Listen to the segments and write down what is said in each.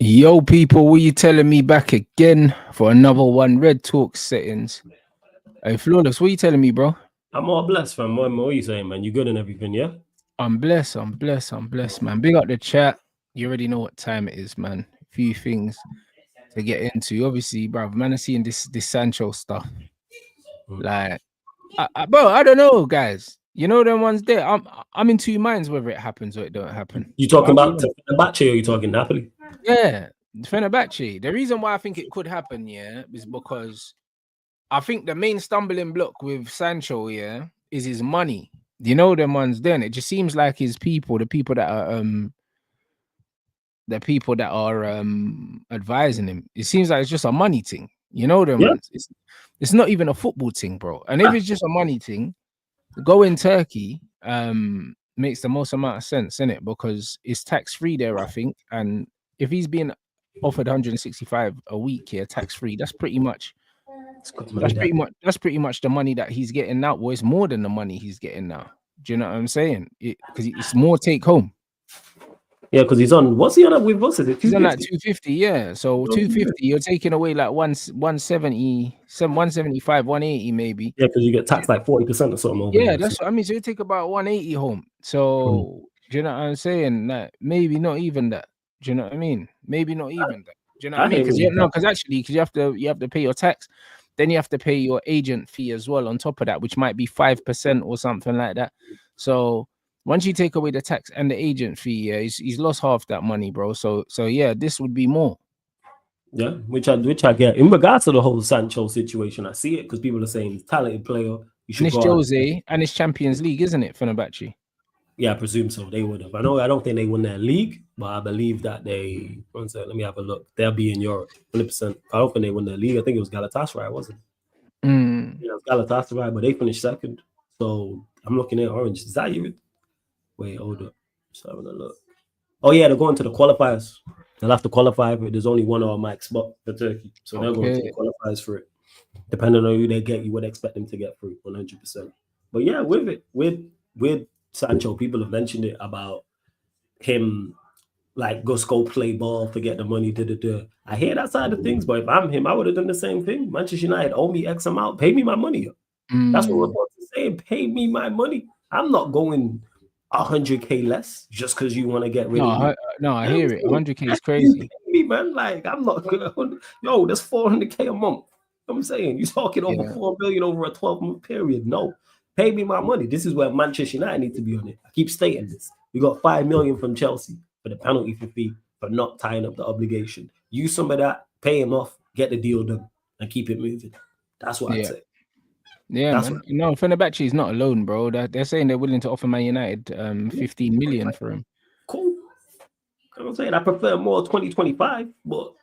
Yo, people, what you telling me back again for another one? Red Talk settings. Hey, Flawless, what you telling me, bro? I'm all blessed, fam. What are you saying, man? You good and everything, yeah? I'm blessed, man. Big up the chat. You already know what time it is, man. A few things to get into. Obviously, bro, man, I'm seeing this Sancho stuff. Like, bro, I don't know, guys. You know them ones there. I'm in two minds whether it happens or it don't happen. You talking I'll be about honest. Fenerbahce or you talking Napoli? Yeah, Fenerbahce. The reason why I think it could happen, yeah, is because I think the main stumbling block with Sancho, yeah, is his money. You know them ones then. It just seems like his people, the people that are advising him. It seems like it's just a money thing. You know them Yeah. ones. It's not even a football thing, bro. And if it's just a money thing, go in Turkey makes the most amount of sense, in it, because it's tax free there, I think. And if he's being offered 165 a week here, tax free, that's pretty much It's good money that. that's pretty much the money that he's getting now. Well, it's more than the money he's getting now. Do you know what I'm saying? Because it's more take home. Yeah, because he's on. What's he on with? What's it? He's on like 250. 250, yeah. So 250, you're taking away like 170, 175, 180 maybe. Yeah, because you get taxed like 40% or something over Yeah, there. that's what I mean. So you take about 180 home. Mm. So do you know what I'm saying? Like maybe not even that. Do you know what I mean? Maybe not even that. Do you know what I I mean? hear Because what you're saying. because actually, because you have to pay your tax, then you have to pay your agent fee as well on top of that, which might be 5% or something like that. So once you take away the tax and the agent fee, yeah, he's lost half that money, bro. So yeah, this would be more. Yeah, which I get. In regards to the whole Sancho situation, I see it because people are saying he's a talented player. You And should it's go out. Jose and it's Champions League, isn't it, Fenerbahce? Yeah, I presume so. They would have. I don't think they won their league, but I believe that they. One second, let me have a look. They'll be in Europe, 100%. I don't think they won their league. I think it was Galatasaray, wasn't it? Mm. Yeah, it was Galatasaray, but they finished second. So I'm looking at Orange. Is that you? Wait, hold up. Just having a look. Oh yeah, they're going to the qualifiers. They'll have to qualify, but there's only one automatic spot for Turkey, so they're going to the Okay. qualifiers for it. Depending on who they get, you would expect them to get through 100%. But yeah, with it, with Sancho, people have mentioned it about him like just go play ball, forget the money, I hear that side of things, but if I'm him, I would have done the same thing. Manchester United owe me X amount, pay me my money. That's what Mm. reports are saying. Pay me my money. I'm not going 100K less just because you want to get rid No, of me. no, I You know what I'm hear it. saying? 100K is That's you crazy. pay me, man. Like I'm not good. Yo, that's 400K a month. You know what I'm saying? You're talking over Yeah. 4 billion over a 12-month period. No, pay me my money. This is where Manchester United need to be on it. I keep stating this. We got 5 million from Chelsea for the penalty fee for not tying up the obligation. Use some of that, pay him off, get the deal done, and keep it moving. That's what I'd Yeah. say. Yeah, That's what. man. No, Fenerbahce is not alone, bro. They're saying they're willing to offer Man United 15 million for him. Cool. I'm saying I prefer more 2025, but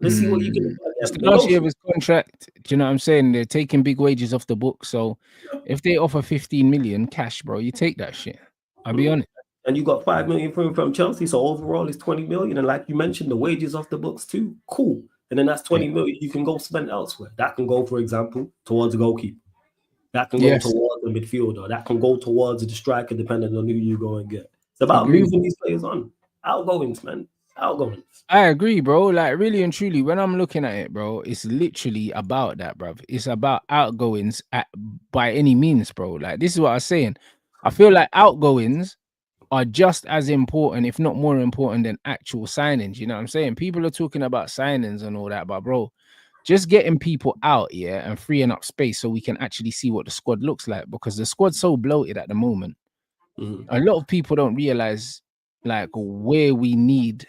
let's see what you Mm. can It's the last year of negotiate. his contract. Do you know what I'm saying? They're taking big wages off the book. So if they offer 15 million cash, bro, you take that shit. I'll be honest. And you got 5 million from Chelsea, so overall it's 20 million. And like you mentioned, the wages off the books too. Cool. And then that's Yeah. 20 million you can go spend elsewhere. That can go, for example, towards a goalkeeper. That can go Yes. towards the midfielder. That can go towards the striker, depending on who you go and get. It's about Agreed. moving these players on. Outgoings, man. Outgoings. I agree, bro. Like really and truly, when I'm looking at it, bro, it's literally about that, bro. It's about outgoings by any means, bro. Like this is what I was saying. I feel like outgoings are just as important, if not more important, than actual signings. You know what I'm saying? People are talking about signings and all that, but bro, just getting people out, yeah, and freeing up space so we can actually see what the squad looks like, because the squad's so bloated at the moment. Mhm. A lot of people don't realize like where we need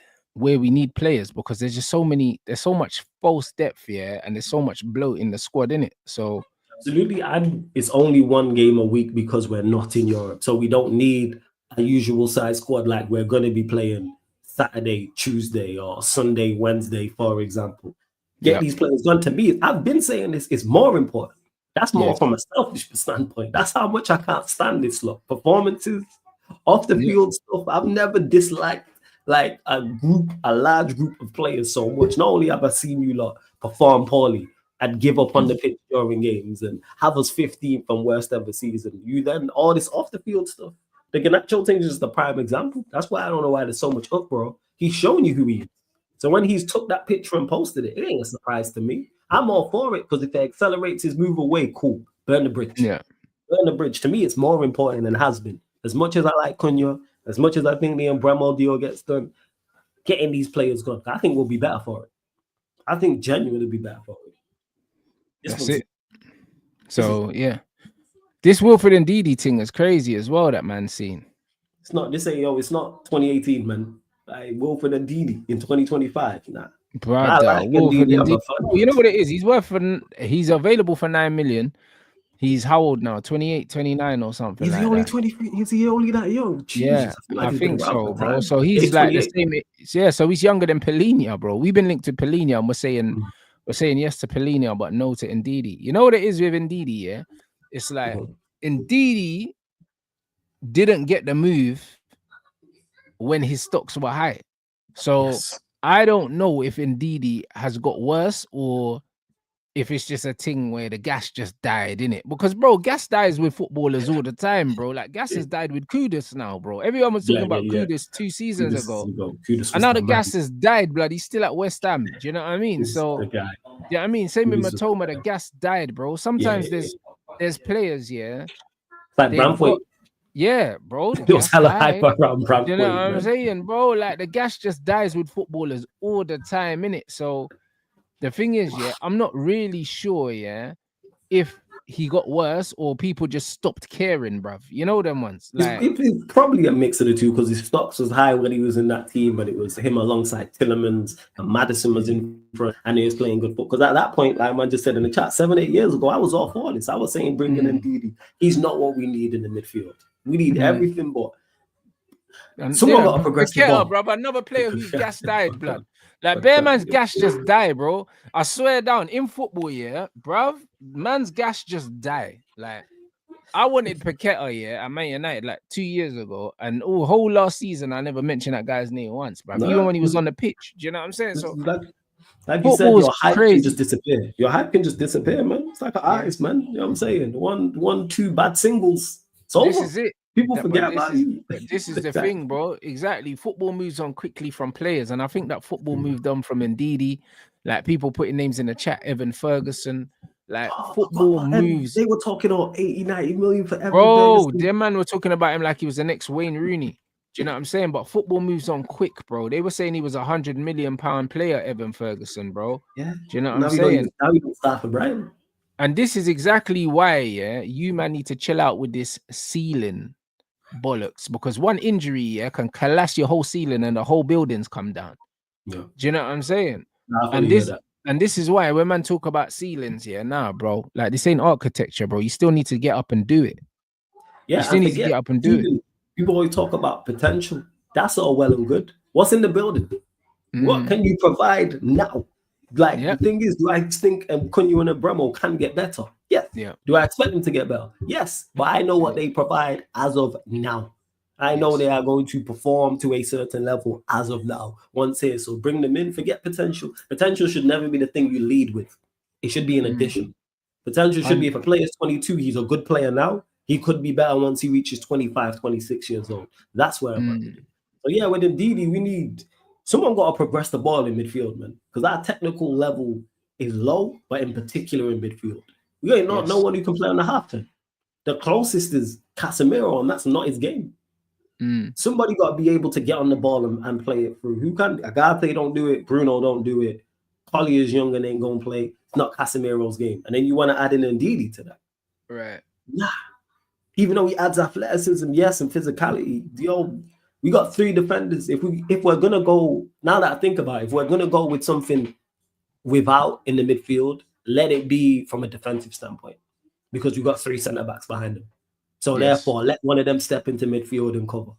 players, because there's so much false depth here, and there's so much bloat in the squad, in it. So Absolutely. And it's only one game a week because we're not in Europe. So we don't need a usual size squad like we're going to be playing Saturday, Tuesday, or Sunday, Wednesday, for example. Get yeah, these players done. To me, I've been saying this is more important. That's more yes, from a selfish standpoint. That's how much I can't stand this lot. Performances, off the yeah, field stuff. I've never disliked like a large group of players so much. Not only have I seen you lot perform poorly and give up on the pitch during games and have us 15th from worst ever season, you then all this off the field stuff. The Garnacho thing is just the prime example. That's why I don't know why there's so much uproar. He's showing you who he is. So when he's took that picture and posted it, it ain't a surprise to me. I'm all for it because if it accelerates his move away, cool. Burn the bridge. Yeah. Burn the bridge. To me, it's more important than it has been. As much as I like Cunha, as much as I think the Embremo deal gets done, getting these players gone, I think we'll be better for it. I think genuinely be better for it. That's it. So yeah, this Wilfred and Didi thing is crazy as well. That man's seen. It's not this ain't it's not 2018, man. Like Wilfred and Didi in 2025. Nah. Brother, Wilfred and Didi. Oh, you know what it is? He's available for 9 million. He's how old now? 28, 29 or something. Is he only 23? Is he only that young? Jesus, yeah, I think so, bro. So he's like 28. The same. Yeah, so he's younger than Pellegrini, bro. We've been linked to Pellegrini, and we're saying yes to Pellegrini, but no to Ndidi. You know what it is with Ndidi? Yeah, it's like Ndidi didn't get the move when his stocks were high. So I don't know if Ndidi has got worse or if it's just a thing where the gas just died, innit? Because, bro, gas dies with footballers all the time, bro. Like, gas has died with Kudus now, bro. Everyone was talking about Kudus 2 seasons ago. And now the gas has died, blood. He's still at West Ham. Do you know what I mean? So, yeah, you know what I mean? Same with Matoma, the gas died, bro. Sometimes there's players, yeah. Like Bramford. Yeah, bro. It was hella hype around Bramford. You know what I'm saying, bro? Like, the gas just dies with footballers all the time, innit? So, the thing is, yeah, I'm not really sure, yeah, if he got worse or people just stopped caring, bruv. You know them ones. Like it's probably a mix of the two because his stocks was high when he was in that team, but it was him alongside Tillemans and Maddison was in front and he was playing good football. Because at that point, like man just said in the chat, 7-8 years ago, I was all for this. I was saying bringing in Ndidi. He's not what we need in the midfield. We need everything but someone got to progress the ball. Bruv, another player whose gas died, blood. Like, bare man's gas just die, bro. I swear down, in football, yeah, bruv, man's gas just die. Like, I wanted Paqueta, yeah, at Man United, like 2 years ago, and whole last season, I never mentioned that guy's name once, bruv. Even when he was on the pitch. Do you know what I'm saying? So, like you said, your hype can just disappear. Your hype can just disappear, man. It's like an artist, man. You know what I'm saying? One, two bad singles. So this is it. People forget about you. This is the thing, bro. Exactly. Football moves on quickly from players. And I think that football moved on from Ndidi. Like, people putting names in the chat, Evan Ferguson. Like, football moves. They were talking about 80, 90 million for Evan Ferguson. Bro, them man were talking about him like he was the next Wayne Rooney. Do you know what I'm saying? But football moves on quick, bro. They were saying he was a £100 million player, Evan Ferguson, bro. Yeah. Do you know what I'm saying? Now we don't start for Brian. And this is exactly why, yeah, you man need to chill out with this ceiling bollocks, because one injury, yeah, can collapse your whole ceiling and the whole buildings come down. Yeah. Do you know what I'm saying? And this is why when man talk about ceilings, yeah, nah, bro, like this ain't architecture, bro. You still need to get up and do it. Yeah, you still need to get up and do it. People always talk about potential. That's all well and good. What's in the building? What can you provide now? Like, the thing is, do I think Cunha and Embremo can get better? Yes. Yeah. Do I expect them to get better? Yes. But I know what they provide as of now. I know they are going to perform to a certain level as of now. Once here, so bring them in. Forget potential. Potential should never be the thing you lead with. It should be an addition. Potential should be, if a player is 22, he's a good player now. He could be better once he reaches 25, 26 years old. That's where I'm at. So yeah, with Ndidi, we need someone got to progress the ball in midfield, man. Because our technical level is low, but in particular in midfield. We ain't not no one who can play on the half turn. The closest is Casemiro, and that's not his game. Somebody got to be able to get on the ball and play it through. Who can? Agate don't do it. Bruno don't do it. Collier is young and ain't going to play. It's not Casemiro's game. And then you want to add in Ndidi to that. Right. Nah. Even though he adds athleticism, yes, and physicality, we got 3 defenders. If we're gonna go, now that I think about it, if we're gonna go with something without in the midfield, let it be from a defensive standpoint, because we got 3 centre backs behind them. So therefore, let one of them step into midfield and cover,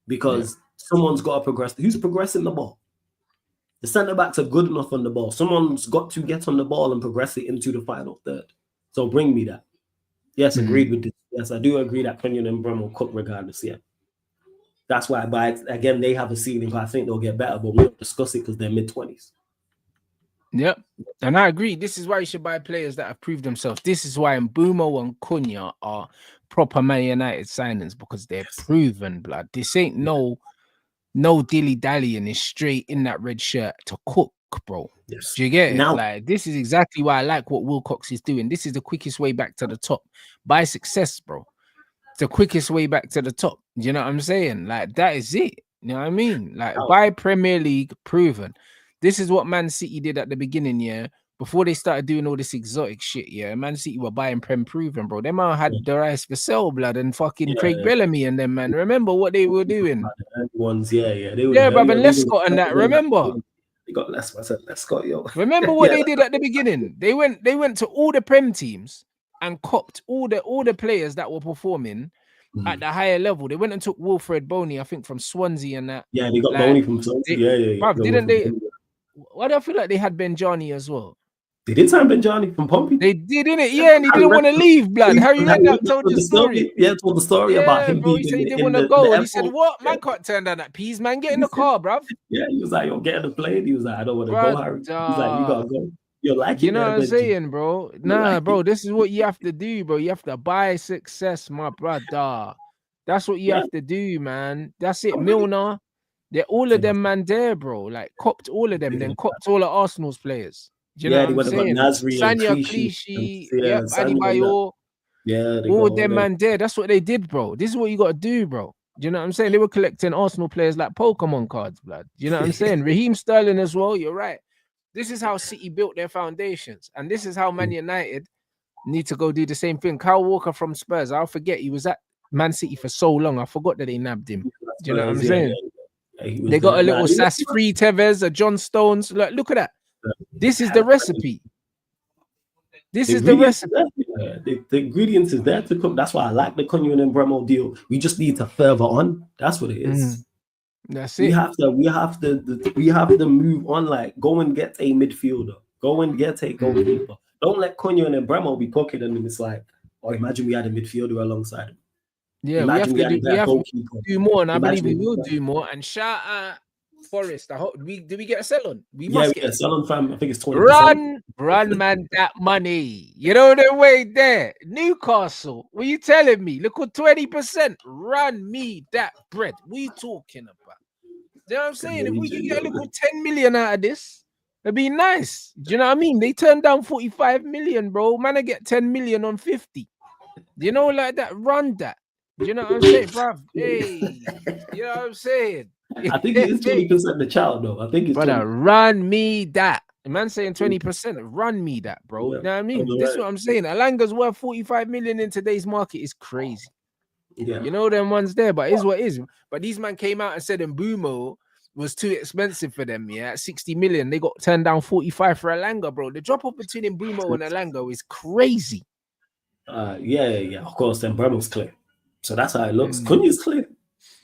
because someone's got to progress. Who's progressing the ball? The centre backs are good enough on the ball. Someone's got to get on the ball and progress it into the final third. So bring me that. Yes, agreed with this. Yes, I do agree that Cunha and Embremo cook regardless. Yeah. That's why, but again, they have a ceiling, but I think they'll get better, but we don't discuss it because they're mid-20s. Yep. And I agree. This is why you should buy players that have proved themselves. This is why Mbumo and Cunha are proper Man United signings, because they're proven, blood. This ain't no no dilly dallying, is straight in that red shirt to cook, bro. Yes. Do you get it? Now, Like, this is exactly why I like what Wilcox is doing. This is the quickest way back to the top by success, bro. It's the quickest way back to the top. Do you know what I'm saying? Like, that is it. You know what I mean? Like, now, by Premier League proven. This is what Man City did at the beginning, yeah. Before they started doing all this exotic shit, yeah. Man City were buying Prem proven, bro. Them man had their eyes for sell blood and fucking Craig yeah, Bellamy and them, man. Remember what they were doing? the early ones, yeah, they were Yeah, the early brother, ones. Even Lescott and that. Remember? they got less. I said, let's go, yo. Remember what Yeah, they did at the beginning? They went to all the Prem teams and copped all the players that were performing at the higher level. They went and took Wilfred Boney, I think, from Swansea and that. yeah, they got Like, Boney from Swansea. they, Yeah. bruv, Got didn't Wilfred they? Boney. Why do I feel like they had Benjani as well? They did sign Benjani from Pompey. They did, innit? Yeah, and he didn't want to leave, blood. Harry Redknapp told you the story. Told the story about Yeah, him bro. being He said he didn't in want to the go. And he said, airport. what? Yeah. Man can't turn down that peas, man. Get in He the said- car, bruv. Yeah, he was like, yo, get on the plane. He was like, I don't want to go, Harry. He's like, you Brother. gotta go. You like You it know there, what I'm Benji. saying, bro? You Nah, like bro. it. This is what you have to do, bro. You have to buy success, my brother. That's what you Yeah. have to do, man. That's it. I'm ready. Milner, they're all of them, man, there, bro. Like, copped all of them, then copped all of Arsenal's players. Do you know Yeah, what they I'm went and got saying? Nasri and Sanya Clichy. Clichy, Yeah, yep, Sanya and that. Adebayor, Yeah, they all got them, all man, there. That's what they did, bro. This is what you got to do, bro. Do you know what I'm saying? They were collecting Arsenal players like Pokemon cards, blood. Do you know what I'm saying? Raheem Sterling as well. You're right. This is how City built their foundations, and this is how Man United need to go do the same thing. Kyle Walker from Spurs, I'll forget he was at Man City for so long. I forgot that they nabbed him. Do you know what I'm saying? He was They got there. a little Nah, Sass Free Tevez, a John Stones. Look at that. This is the recipe. This the is the ingredients recipe. there. The ingredients is there to cook. That's why I like the Cunyon and Bremo deal. We just need to further on. That's what it is. That's We it. have to move on. Like, go and get a midfielder. Go and get a goalkeeper. Don't let Cunyon and Bremo be cooking, and it's like, oh, imagine we had a midfielder alongside him. Yeah, Imagine we have to do more, and I believe we will do more. And shout out Forest. I hope do we get a sell on? We must get a sell on, fam. I think it's 20%. Run, man, that money. You know the way there. Newcastle. What you telling me? Look at 20%. Run me that bread. What you talking about? You know what I'm saying? If we can get a little 10 million out of this, it'd be nice. Do you know what I mean? They turned down 45 million, bro. Man, I get 10 million on 50. You know, like that. Run that. Do you know what I'm saying, bruv? Hey, you know what I'm saying? I think it is 20% the child, though. I think it's brother, 20%. run me that. The man saying 20%, run me that, bro. Yeah, you know what I mean? This is what I'm saying. Alanga's worth 45 million in today's market is crazy. Yeah. You know them ones there, but it's what it is. But these man came out and said Mbumo was too expensive for them, yeah, at 60 million. They got turned down 45 for Alanga, bro. The drop off between Mbumo and Alanga is crazy. Yeah. Of course, then Bremo's clear. So that's how it looks. Cunha's clear.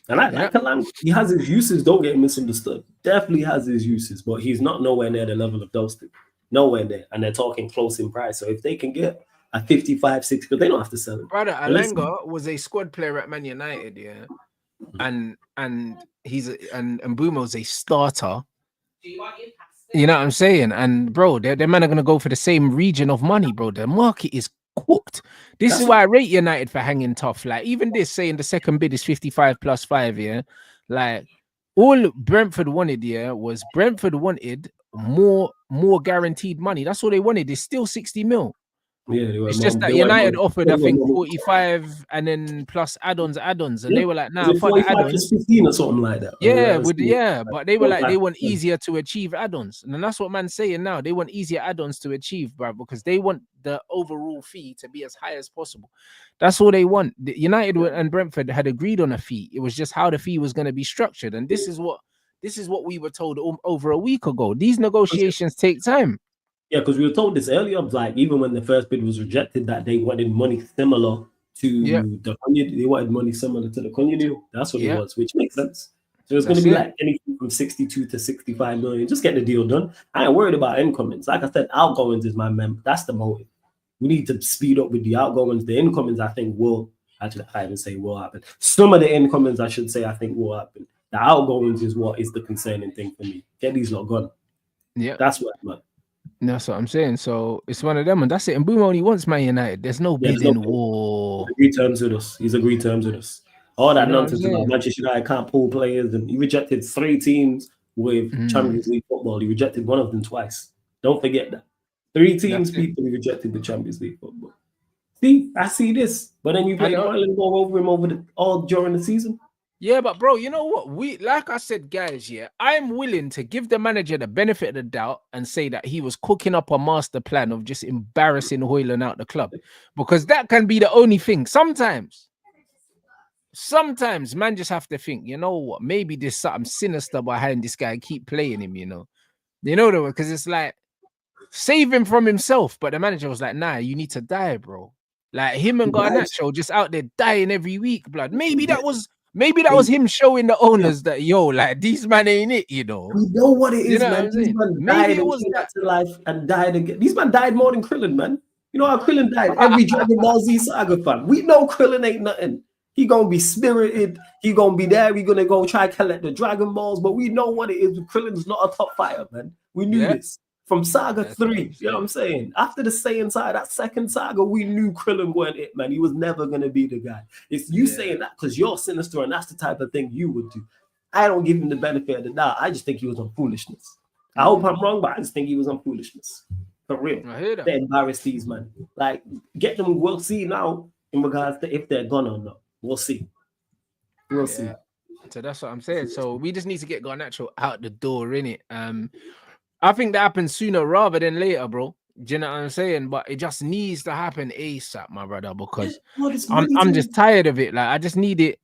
And I like Alanga. He has his uses, don't get misunderstood. Definitely has his uses, but he's not nowhere near the level of those two. Nowhere there. And they're talking close in price. So if they can get a 55, 60, because they don't have to sell him. Brother, Alanga was a squad player at Man United, yeah. And Mbumo's a starter. You know what I'm saying? And bro, their men are gonna go for the same region of money, bro. The market is cooked. This is why I rate United for hanging tough. Like, even this saying the second bid is 55 plus 5, yeah. Like, all Brentford wanted, yeah, was Brentford wanted more guaranteed money. That's all they wanted. It's still 60 mil. Yeah, it's just that United offered, I think, 45 and then plus add-ons, and they were like, nah, fuck the add-ons. 15 or something like that. Yeah, but they were like, they want easier to achieve add-ons. And then that's what man's saying now. They want easier add-ons to achieve, bro, because they want the overall fee to be as high as possible. That's all they want. United and Brentford had agreed on a fee. It was just how the fee was going to be structured. And this is what we were told over a week ago. These negotiations take time. Yeah, because we were told this earlier, like, even when the first bid was rejected, that they wanted money similar to the Cunha. They wanted money similar to the Cunha deal. That's what it was, which makes sense. So it's going to be like anything from 62 to 65 million. Just get the deal done. I ain't worried about incomings. Like I said, outgoings is my member. That's the motive. We need to speed up with the outgoings. The incomings, I think, will actually, I can't even say will happen. Some of the incomings, I should say, I think will happen. The outgoings is what is the concerning thing for me. Get these lot gone. Yeah, that's what I'm at. That's what I'm saying. So it's one of them, and that's it. And Boom only wants Man United. There's no bidding war. He's agreed terms with us. All You that know what I'm nonsense about saying? Manchester United can't pull players, and he rejected 3 teams with Mm, Champions League football. He rejected one of them twice. Don't forget that. 3 teams, that's it. people he rejected the Champions League football. See, I see this. But then you And played Ireland all over him over the all during the season. yeah, but bro, you know what? Like I said, guys, yeah, I'm willing to give the manager the benefit of the doubt and say that he was cooking up a master plan of just embarrassing Hoyland out the club. Because that can be the only thing. Sometimes man just have to think, you know what? Maybe there's something sinister behind this guy. Keep playing him, you know. You know the because it's like save him from himself. But the manager was like, nah, you need to die, bro. Like him He and died. Garnacho just out there dying every week, blood. Maybe that They, was him showing the yeah, owners that yo, like these man ain't it, you know. we know what it You is, know what man. I'm These saying? men Maybe died it and was came that. back to life and died again. These men died more than Krillin, man. You know how Krillin died? Every Dragon Ball Z saga fan. We know Krillin ain't nothing. He gonna be spirited. He gonna be there. We gonna go try collect the Dragon Balls. But we know what it is. Krillin's not a top fighter, man. We knew Yeah, this from Saga that's what I'm 3. You know what saying. I'm saying? After the Saiyan saga, that second saga, we knew Krillin weren't it, man. He was never gonna be the guy. It's you Yeah, saying that because you're sinister and that's the type of thing you would do. I don't give him the benefit of the doubt. I just think he was on foolishness. I hope I'm wrong, but I just think he was on foolishness. For real. I hear that. They embarrass these man. Like, get them, we'll see now in regards to if they're gone or not. We'll see. We'll see. Yeah. So that's what I'm saying. So we just need to get Garnacho out the door, innit? I think that happens sooner rather than later, bro. Do you know what I'm saying? But it just needs to happen ASAP, my brother, Yeah, because God, it's I'm ready I'm to just tired of it. Like I just need it.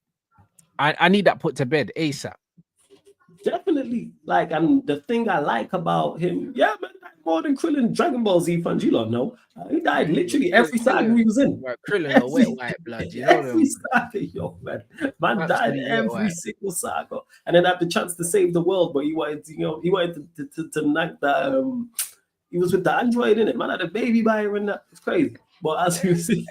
I need that put to bed ASAP. definitely like, and the thing I like about him, yeah, man, like more than Krillin Dragon Ball Z fans, you don't know. He died literally every saga he was in. Like Krillin a wet Every, white blood, you know every them. saga, yo, man. Man died Absolutely wet every white. single saga, and then had the chance to save the world, but he wanted, he wanted to knock that. He was with the android in it, man. Had a baby by her and that. It's crazy. But as you see,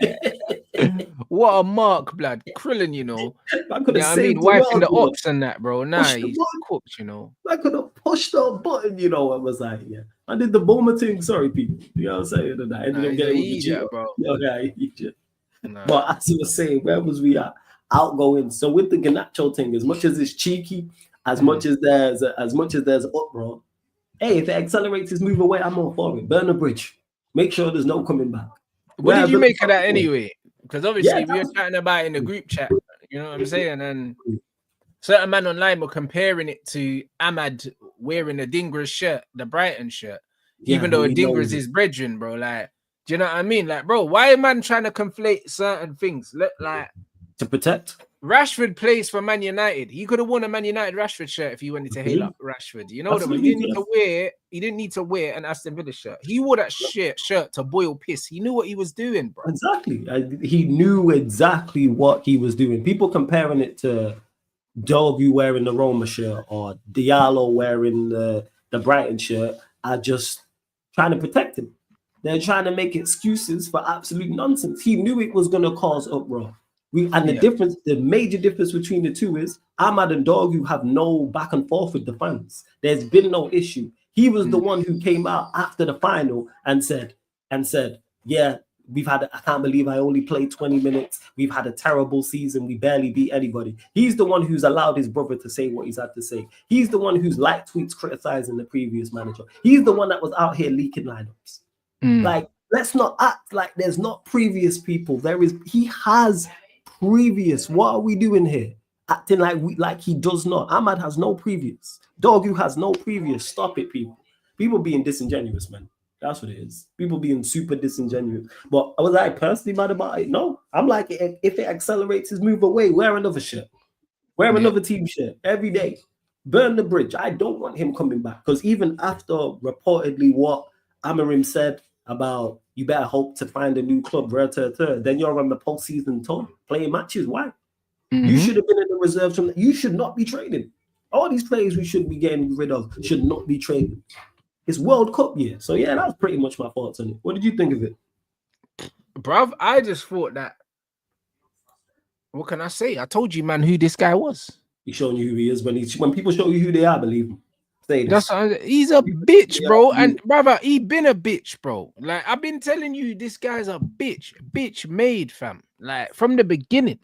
What a mark, blood. Krillin, you know. I could have Yeah, I mean, saved the wife in world, the you know. ops and that, bro. Nah, Push the he's button. cooked, you know. I could have pushed the button, you know. I was like, yeah. I did the boomer thing. Sorry, people. You know what I'm saying? And I ended Nah, up he's a getting with the idiot, Geo. bro. Yeah, Egypt. Nah. But as I was saying, where was we at? Outgoing. So with the Garnacho thing, as much as it's cheeky, as much as there's uproar, hey, if it accelerates his move away, I'm all for it. Burn the bridge. Make sure there's no coming back. What Where did you Villa make of that Park was. anyway? Because Yeah, obviously we were that's chatting about it in the group chat, you know what I'm saying? And certain man online were comparing it to Ahmad wearing a Dingra's shirt, the Brighton shirt, yeah, even but though we know Dingra's his brethren, bro. Like, do you know what I mean? Like, bro, why am man trying to conflate certain things? Like, to protect. Rashford plays for Man United. He could have worn a Man United Rashford shirt if he wanted to hail up Rashford. You know what I mean? Absolutely, He didn't need to wear an Aston Villa shirt. He wore that shirt to boil piss. He knew what he was doing, bro. exactly. He knew exactly what he was doing. People comparing it to Dogu wearing the Roma shirt or Diallo wearing the Brighton shirt are just trying to protect him. They're trying to make excuses for absolute nonsense. He knew it was going to cause uproar. Yeah. The major difference between the two is Ahmad and Dogu have no back and forth with the fans. There's been no issue. He was the one who came out after the final and said, yeah, I can't believe I only played 20 minutes. We've had a terrible season. We barely beat anybody. He's the one who's allowed his brother to say what he's had to say. He's the one who's liked tweets criticizing the previous manager. He's the one that was out here leaking lineups. Like, let's not act like there's not previous people. He has previous. What are we doing here? Acting like he does not. Ahmad has no previous. Dogu has no previous. Stop it, people. People being disingenuous, man. That's what it is. People being super disingenuous. But was I personally mad about it? No. I'm like, if it accelerates his move away, wear another shirt. Wear another team shirt every day. Burn the bridge. I don't want him coming back. Because even after reportedly what Amarim said about you better hope to find a new club, then you're on the postseason tour playing matches. Why? You should have been in the reserves from. You should not be trading. All these players we should be getting rid of should not be trading. It's World Cup year. So yeah, that was pretty much my thoughts on it. What did you think of it? Bruv, I just thought that. What can I say? I told you, man, who this guy was. He's showing you who he is. When people show you who they are, believe him. Say this. He's a bitch, bro. And brother, he been a bitch, bro. Like I've been telling you, this guy's a bitch made, fam. Like from the beginning.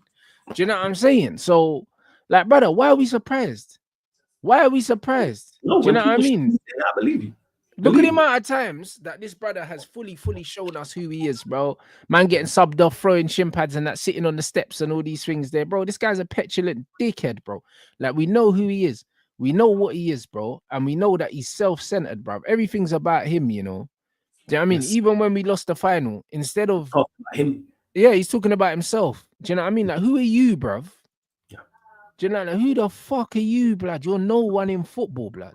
Do you know what I'm saying? So, like, brother, why are we surprised? Why are we surprised? No, Do you when know what I people show mean? you, I believe you. Look at the Believe me. amount of times that this brother has fully shown us who he is, bro. Man getting subbed off, throwing shin pads and that, sitting on the steps and all these things there, bro. This guy's a petulant dickhead, bro. Like, we know who he is. We know what he is, bro. And we know that he's self-centered, bro. Everything's about him, you know. Do you know what I mean? Yes. Even when we lost the final, instead of, Talk about him. yeah, he's talking about himself. Do you know what I mean? Like, who are you, bruv? Yeah. Do you know, like, who the fuck are you, blood? You're no one in football, blood.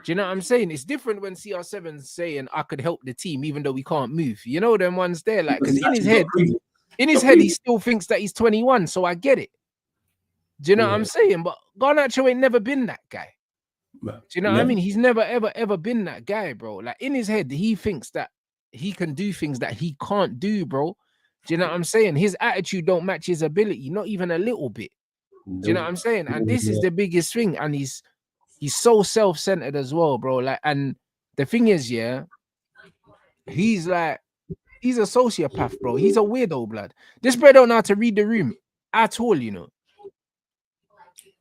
Do you know what I'm saying? It's different when CR7's saying I could help the team even though we can't move. You know them ones there, like, Because because he's actually got proven. he still thinks that he's 21. So I get it. Do you know what I'm saying? But Garnacho ain't never been that guy. Do you know what I mean? He's never ever been that guy, bro. Like, in his head, he thinks that he can do things that he can't do, bro. Do you know what I'm saying? His attitude don't match his ability, not even a little bit. Do you know what I'm saying? And this is the biggest thing. And he's so self-centered as well, bro. Like, and the thing is, yeah, he's a sociopath, bro. He's a weirdo, blood. This bro don't know how to read the room at all, you know.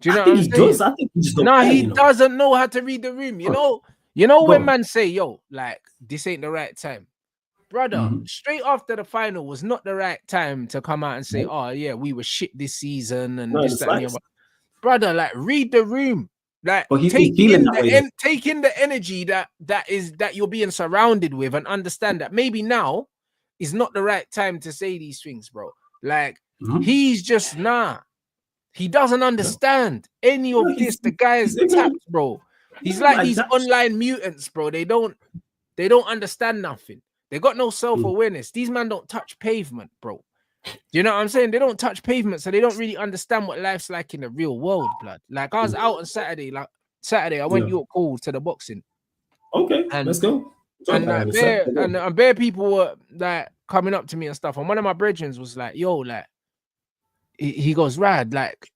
Do you know what I'm saying? Does. I think he just don't care, he you know. doesn't know how to read the room. You know when man say, yo, like, this ain't the right time. Brother, straight after the final was not the right time to come out and say, oh, yeah, we were shit this season and this, that, and the other. Brother, like, read the room. Like, take in the energy that you're being surrounded with, and understand that maybe now is not the right time to say these things, bro. Like, he's just he doesn't understand any of this. The guy is tapped, bro. He's like these online mutants, bro. They don't understand nothing. They got no self-awareness. These men don't touch pavement, bro. You know what I'm saying? They don't touch pavement, so they don't really understand what life's like in the real world, blood. Like, I was out on Saturday. I went York Hall to the boxing. Okay, let's go. And like, bare people were like coming up to me and stuff. And one of my brethren was like, "Yo, like," he goes, "Rad, like,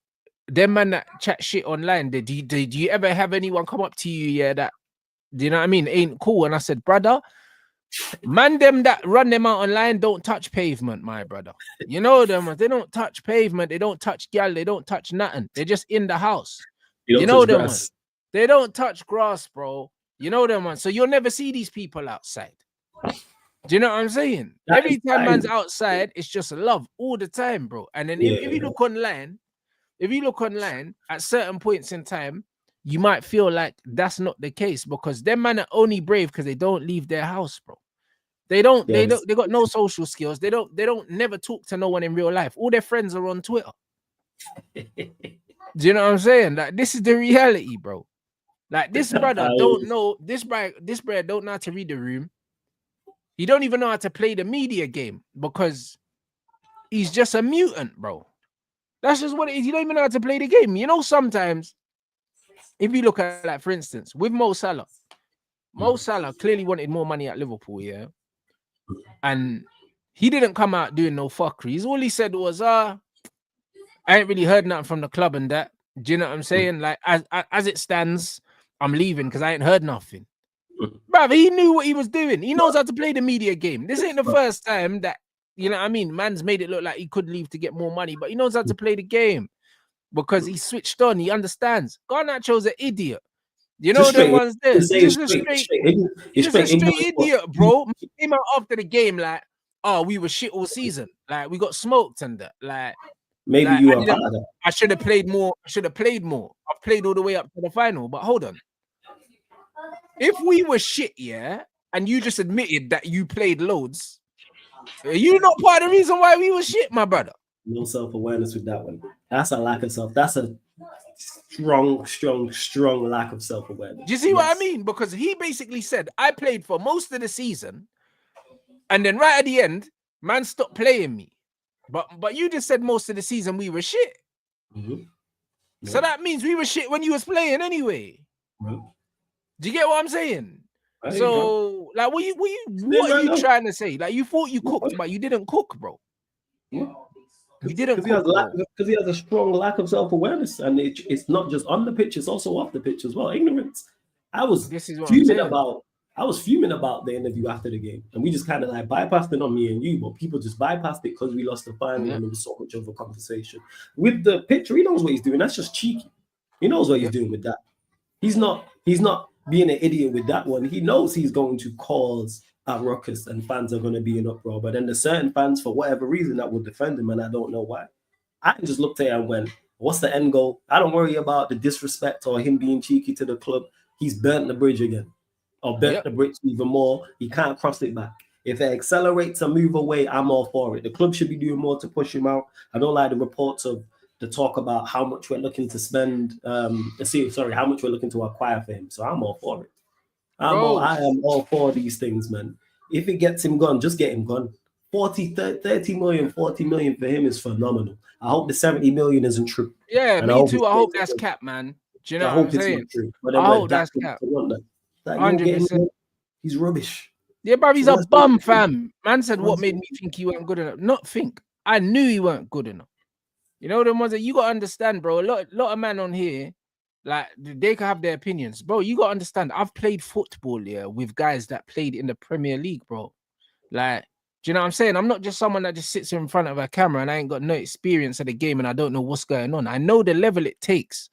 them man that chat shit online. Did you ever have anyone come up to you, yeah, that, do you know what I mean, ain't cool?" And I said, brother, man, them that run them out online don't touch pavement, my brother. You know them, they don't touch pavement, they don't touch gal, they don't touch nothing. They're just in the house. You know them, man. They don't touch grass, bro. You know them, man. So you'll never see these people outside. Do you know what I'm saying? Every time man's outside, it's just love all the time, bro. And then if you look online, at certain points in time, you might feel like that's not the case, because them man are only brave because they don't leave their house, bro. They got no social skills. They don't never talk to no one in real life. All their friends are on Twitter. Do you know what I'm saying? Like, this is the reality, bro. Like, this brother don't know, this brother don't know how to read the room. He don't even know how to play the media game, because he's just a mutant, bro. That's just what it is. You don't even know how to play the game. You know, sometimes, if you look at, like, for instance, with Mo Salah clearly wanted more money at Liverpool, yeah? And he didn't come out doing no fuckery. All he said was, I ain't really heard nothing from the club and that. Do you know what I'm saying? Like, as it stands, I'm leaving because I ain't heard nothing. Bruv, he knew what he was doing. He knows how to play the media game. This ain't the first time that, you know what I mean, man's made it look like he could leave to get more money, but he knows how to play the game because he switched on. He understands. Garnacho's an idiot. You know the ones there. He's a straight idiot, bro. He came out after the game like, oh, we were shit all season. Like, we got smoked and that. Like, maybe like, you are part of that. I should have played more. I've played all the way up to the final. But hold on. If we were shit, yeah, and you just admitted that you played loads, are you not part of the reason why we were shit, my brother? No self-awareness with that one. That's a lack of self. That's a strong lack of self-awareness. Do you see what I mean? Because he basically said, I played for most of the season, and then right at the end, man stopped playing me. But you just said most of the season we were shit. So that means we were shit when you was playing anyway. Do you get what I'm saying? So, like, what are you trying to say? Like, you thought you cooked, but you didn't cook, bro. You didn't cook, because he has a strong lack of self-awareness, and it's not just on the pitch; it's also off the pitch as well. Ignorance. I was fuming about I was fuming about the interview after the game, and we just kind of like bypassed it on me and you, but people just bypassed it because we lost the final Yeah, and there was so much of a conversation. With the picture, he knows what he's doing. That's just cheeky. He knows what he's yeah, doing with that. He's not being an idiot with that one. He knows he's going to cause a ruckus and fans are going to be in uproar. But then there's certain fans, for whatever reason, that will defend him, and I don't know why. I just looked at it and went, what's the end goal? I don't worry about the disrespect or him being cheeky to the club. He's burnt the bridge again, or burnt yeah, the bridge even more. He can't cross it back. If it accelerates a move away, I'm all for it. The club should be doing more to push him out. I don't like the reports of the talk about how much we're looking to spend. How much we're looking to acquire for him. So I'm all for it. bro. I am all for these things, man. If it gets him gone, just get him gone. 30 million, 40 million for him is phenomenal. I hope the 70 million isn't true. Yeah, And I me hope too. I hope that's cap, man. Do you know I what I'm hope it's not saying? true. But then I we're hope that that's to cap. want that. That you won't get him 100%. done. He's rubbish. Yeah, bro, he's So a what's the bum, fam. Man said what what's made me think he weren't good enough. Not think. I knew he weren't good enough. You know the ones that you gotta understand, bro. A lot of men on here, like they can have their opinions, bro. You gotta understand. I've played football here with guys that played in the Premier League, bro. Like, do you know what I'm saying? I'm not just someone that just sits in front of a camera and I ain't got no experience of the game and I don't know what's going on. I know the level it takes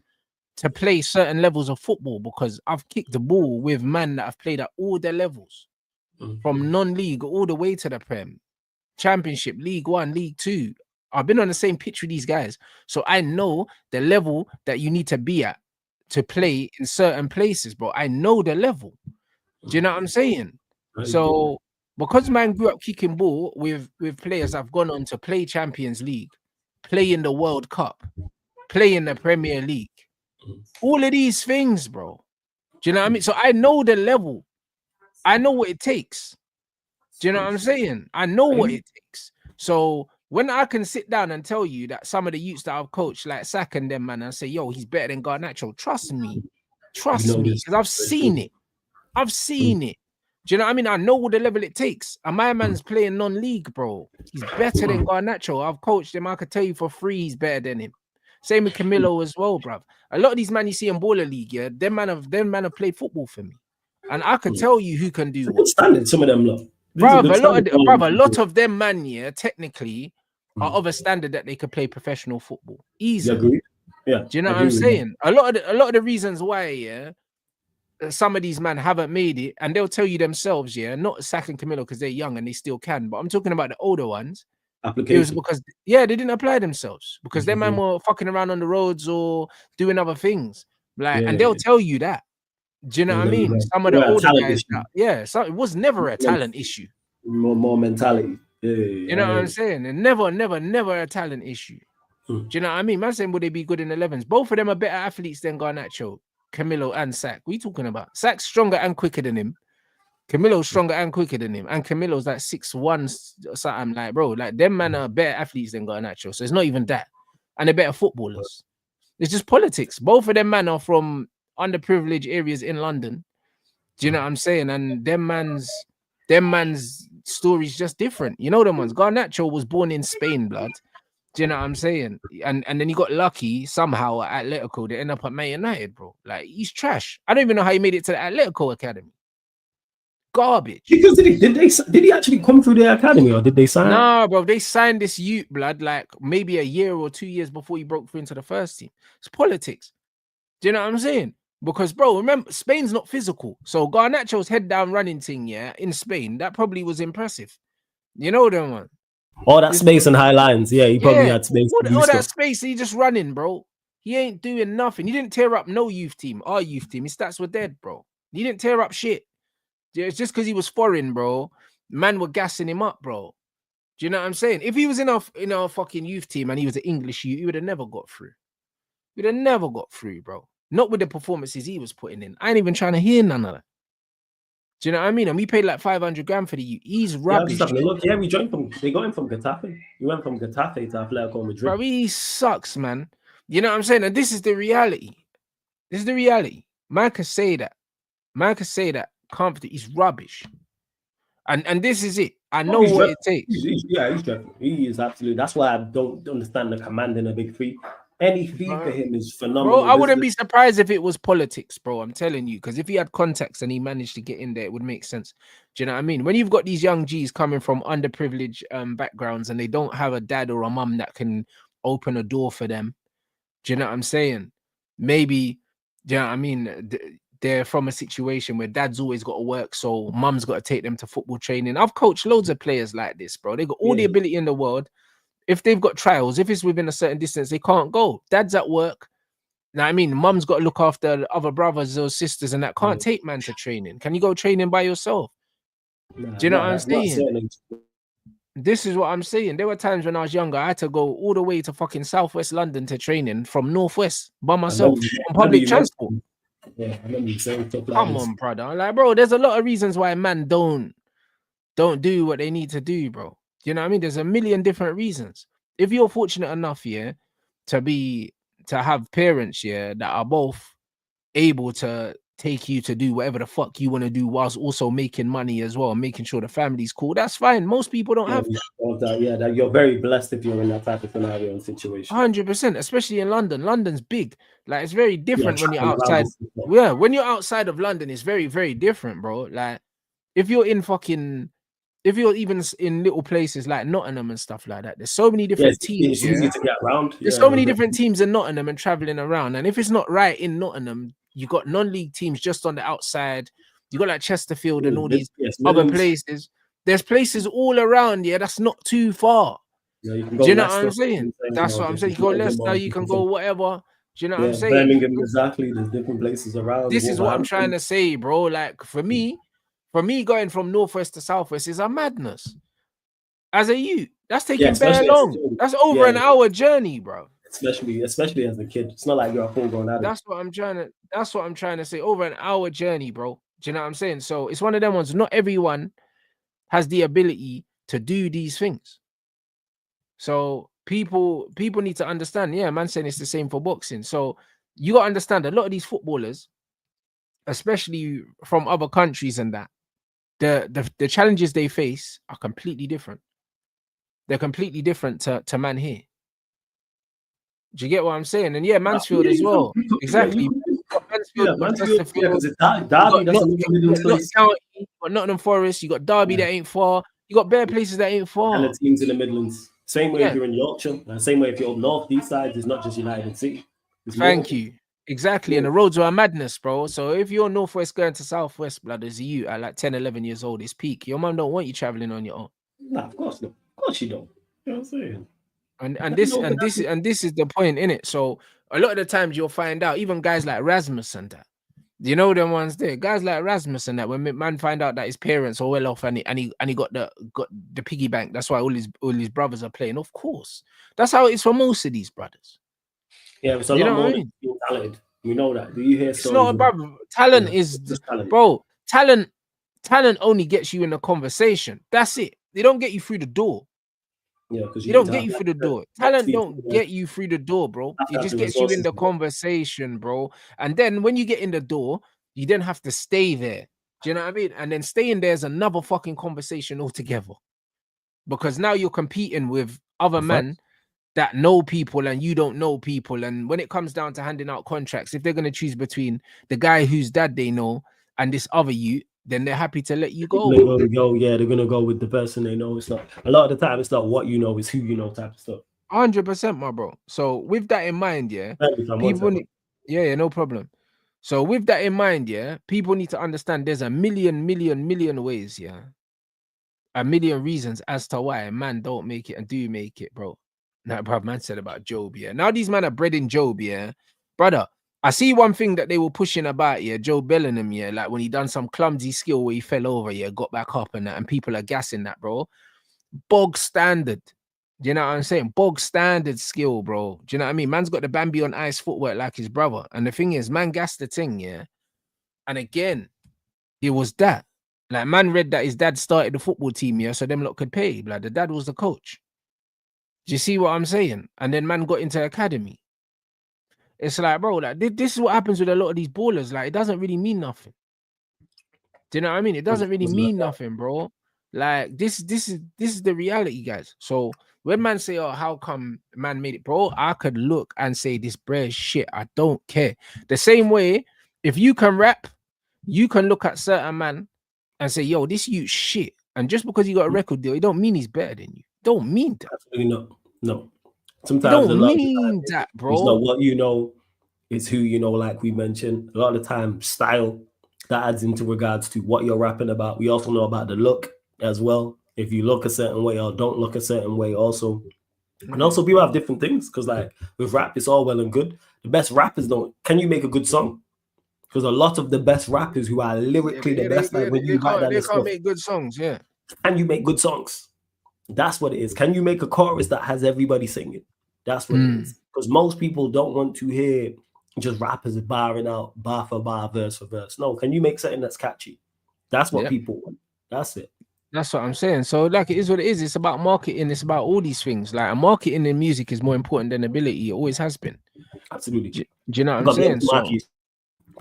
to play certain levels of football because I've kicked the ball with men that have played at all the levels, from non-league all the way to the Prem, Championship, League One, League Two. I've been on the same pitch with these guys, so I know the level that you need to be at to play in certain places, bro. I know the level. Do you know what I'm saying? So because man grew up kicking ball with players that have gone on to play Champions League, play in the World Cup, play in the Premier League, all of these things, bro. Do you know what I mean? So I know the level. I know what it takes. Do you know what I'm saying? I know what it takes. So when I can sit down and tell you that some of the youths that I've coached, like Sack and them, man, and say, yo, he's better than Garnacho, trust me, You know this. because I've seen it. I've seen it. Do you know what I mean? I know the level it takes. And my man's playing non-league, bro. He's better than Garnacho. I've coached him. I could tell you for free he's better than him. Same with Camilo as well, bruv. A lot of these men you see in baller league, yeah, them man have played football for me. And I could tell you who can do what. Good standard, some of them look. Bruv, a lot of them man, yeah, technically are of a standard that they could play professional football. You Easily. agree? Yeah. Do you know what I'm saying? A lot of the reasons why, yeah, some of these men haven't made it, and they'll tell you themselves, yeah, not Sack and Camilo because they're young and they still can, but I'm talking about the older ones. It was because, yeah, they didn't apply themselves because their man were fucking around on the roads or doing other things. Like, and they'll tell you that. Do you know what I mean? Some of the older guys, so it was never a talent issue. More mentality. You know what I'm saying? And never a talent issue. Do you know what I mean? Man saying would they be good in 11s? Both of them are better athletes than Garnacho, Camilo, and Sack. What are you talking about? Sack's stronger and quicker than him. Camilo's stronger and quicker than him. And Camilo's like 6'1", something like, bro. Like, them man are better athletes than Garnacho. So it's not even that. And they're better footballers. It's just politics. Both of them man are from underprivileged areas in London. Do you know what I'm saying? And them man's story's just different. You know them ones. Garnacho was born in Spain, blood. Do you know what I'm saying? And then he got lucky somehow at Atletico to end up at Man United, bro. Like, he's trash. I don't even know how he made it to the Atletico Academy. Garbage. Because did he actually come through the academy or did they sign? Nah, bro. They signed this youth, blood, like maybe a year or 2 years before he broke through into the first team. It's politics. Do you know what I'm saying? Because, bro, remember, Spain's not physical. So Garnacho's head down running thing, yeah, in Spain, that probably was impressive. You know them one. All that space and high lines. Yeah, he probably had space. All that space, he just running, bro. He ain't doing nothing. He didn't tear up no youth team. Our youth team, his stats were dead, bro. He didn't tear up shit. It's just because he was foreign, bro. Man were gassing him up, bro. Do you know what I'm saying? If he was in our fucking youth team and he was an English youth, he would have never got through. He'd have never got through, bro. Not with the performances he was putting in. I ain't even trying to hear none of that. Do you know what I mean? And we paid like 500 grand for the youth. He's rubbish. Yeah, we joined from. They got him from Getafe. He went from Getafe to Atletico Madrid. Bro, he sucks, man. You know what I'm saying? And this is the reality. This is the reality. Man can say that. Man can say that confident. He's rubbish. And this is it. I know what it takes. He's dreadful. He is absolutely. That's why I don't understand the command in a big three. Any fee for Bro, him is bro, phenomenal I wouldn't business. be surprised if it was politics, bro. I'm telling you, because if he had contacts and he managed to get in there, it would make sense. Do you know what I mean? When you've got these young G's coming from underprivileged backgrounds and they don't have a dad or a mum that can open a door for them, do you know what I'm saying? Maybe, do you know what I mean? They're from a situation where dad's always got to work, so mum's got to take them to football training. I've coached loads of players like this, bro. They got all the Yeah, ability in the world. If they've got trials, if it's within a certain distance, they can't go. Dad's at work. Now, I mean, mum's got to look after the other brothers or sisters, and that can't yeah. take man to training. Can you go training by yourself? Nah, Do you know what I'm not saying? certain. This is what I'm saying. There were times when I was younger, I had to go all the way to fucking Southwest London to training from Northwest by I remember, myself on I remember public you transport. mentioned. Yeah, I remember you saying stuff like Come this. on, brother. I'm like, bro, there's a lot of reasons why man don't do what they need to do, bro. You know what I mean? There's a million different reasons. If you're fortunate enough, yeah, to be to have parents, yeah, that are both able to take you to do whatever the fuck you want to do whilst also making money as well, making sure the family's cool. That's fine. Most people don't Yeah, have that. yeah, that you're very blessed if you're in that type of scenario and situation. 100%, especially in London. London's big. Like it's very Yeah, different when you're traveling around outside. this stuff. Yeah, when you're outside of London, it's very, very different, bro. Like if you're in fucking if you're even in little places like Nottingham and stuff like that, there's so many Yeah, different teams, it's yeah. easy to get around. There's Yeah, so you're many very, different teams in Nottingham and traveling around. And if it's not right in Nottingham, you got non-league teams just on the outside. You got like Chesterfield and all these yes, other Midlands. places. There's places all around, yeah, that's not too far. Yeah, you can Do go you know what Leicester. I'm saying? That's what I'm saying. You There's go Nottingham Leicester, or you can go whatever. Do you know what I'm saying? Birmingham, exactly. There's different places around This is what I'm trying Wolverhampton. to say, bro. Like for me going from northwest to southwest is a madness. As a youth, that's Yeah, taking bare especially as a long. kid. That's over Yeah, an hour journey, bro. especially as a kid. It's not like you're a full grown adult. That's what I'm trying to say. Over an hour journey, bro. Do you know what I'm saying? So it's one of them ones. Not everyone has the ability to do these things. So people need to understand. Yeah, man saying it's the same for boxing. So you gotta understand a lot of these footballers, especially from other countries and that, the challenges they face are completely different. They're completely different to man here. Do you get what I'm saying? And yeah, Mansfield Yeah, as well. yeah, you Exactly. can. You got Mansfield, Yeah, you got Mansfield. Yeah, Chesterfield, because it's you got Derby. That's not another Midlands Notts place. County, you got Nottingham Forest, you got Derby Yeah, that ain't far. You got bare places that ain't and far. the teams in the Midlands. Same way if Yeah, you're in Yorkshire, and same way if you're up north. These sides, it's not just United City. There's more. thank you. Exactly. And Yeah. the roads are a madness, bro. So if you're northwest going to southwest, blood, as you at like 10, 11 years old, it's peak. Your mum don't want you traveling on your own. Nah, of course not. Of course you don't. You know what I'm saying? And You this know, and this and this is the point in it. So a lot of the times you'll find out, even guys like Rasmus and that. You know them ones there, guys like Rasmus and that. When man find out that his parents are well off and he got the piggy bank, that's why all his brothers are playing. Of course, that's how it is for most of these brothers. yeah, it's a You lot know what I more than mean? being talented. You know that. Do you hear It's not stories about? about talent. Yeah, Is it's just talent. bro talent only gets you in a conversation. That's it. They don't get you through the door. Yeah, because It you need don't to get have you like through the the door. next Talent feed. don't You get you through the door, bro. have It to have just the gets you in resources. the conversation, bro. And then when you get in the door, you then have to stay there. Do you know what I mean? And then staying there is another fucking conversation altogether. Because now you're competing with other men that know people and you don't know people. And when it comes down to handing out contracts, if they're going to choose between the guy whose dad they know and this other you, then they're happy to let you go, bro. Yeah, they're gonna go with the person they know. It's not a lot of the time. It's not what you know, it's who you know type of stuff. 100%, my bro. So with that in mind, yeah, Thank you, fam. One people second. need, yeah, no problem. So with that in mind, yeah, people need to understand there's a million ways, yeah, a million reasons as to why a man don't make it and do make it, bro. Now, bro, man said about Job, yeah. Now these men are bred in Job, yeah, brother. I see one thing that they were pushing about, yeah, Joe Bellingham, yeah, like when he done some clumsy skill where he fell over, yeah, got back up and that, and people are gassing that, bro. Bog standard. Do you know what I'm saying? Bog standard skill, bro. Do you know what I mean? Man's got the Bambi on ice footwork like his brother. And the thing is, man gassed the thing, yeah. And again, it was that. Like, man read that his dad started the football team, yeah, so them lot could pay. Like, the dad was the coach. Do you see what I'm saying? And then man got into academy. It's like, bro, like this is what happens with a lot of these ballers. Like, it doesn't really mean nothing. Do you know what I mean? It doesn't really Wasn't like mean that. nothing, bro. Like this is the reality, guys. So when man say, "Oh, how come man made it, bro?" I could look and say this bread shit. I don't care. The same way, if you can rap, you can look at certain man and say, "Yo, this you shit." And just because you got a record deal, it don't mean he's better than you. Don't mean that. Absolutely not. No. It Sometimes a don't lot of the time mean that, it's not bro. what you know, it's who you know, like we mentioned. A lot of the time, style that adds into regards to what you're rapping about. We also know about the look as well. If you look a certain way or don't look a certain way, also. And also people have different things because like with rap, it's all well and good. The best rappers don't can you make a good song? Because a lot of the best rappers who are Yeah, lyrically the best, like when you write down they the can't stuff, make good songs. Yeah, can you make good songs? That's what it is. Can you make a chorus that has everybody singing? That's what it mm, is. Because most people don't want to hear just rappers barring out bar for bar, verse for verse. No, can you make something that's catchy? That's what yeah. people want. That's it. That's what I'm saying. So, like, it is what it is. It's about marketing. It's about all these things. Like, marketing in music is more important than ability. It always has been. Absolutely. Do you know what You I'm got to be able saying? to So, market.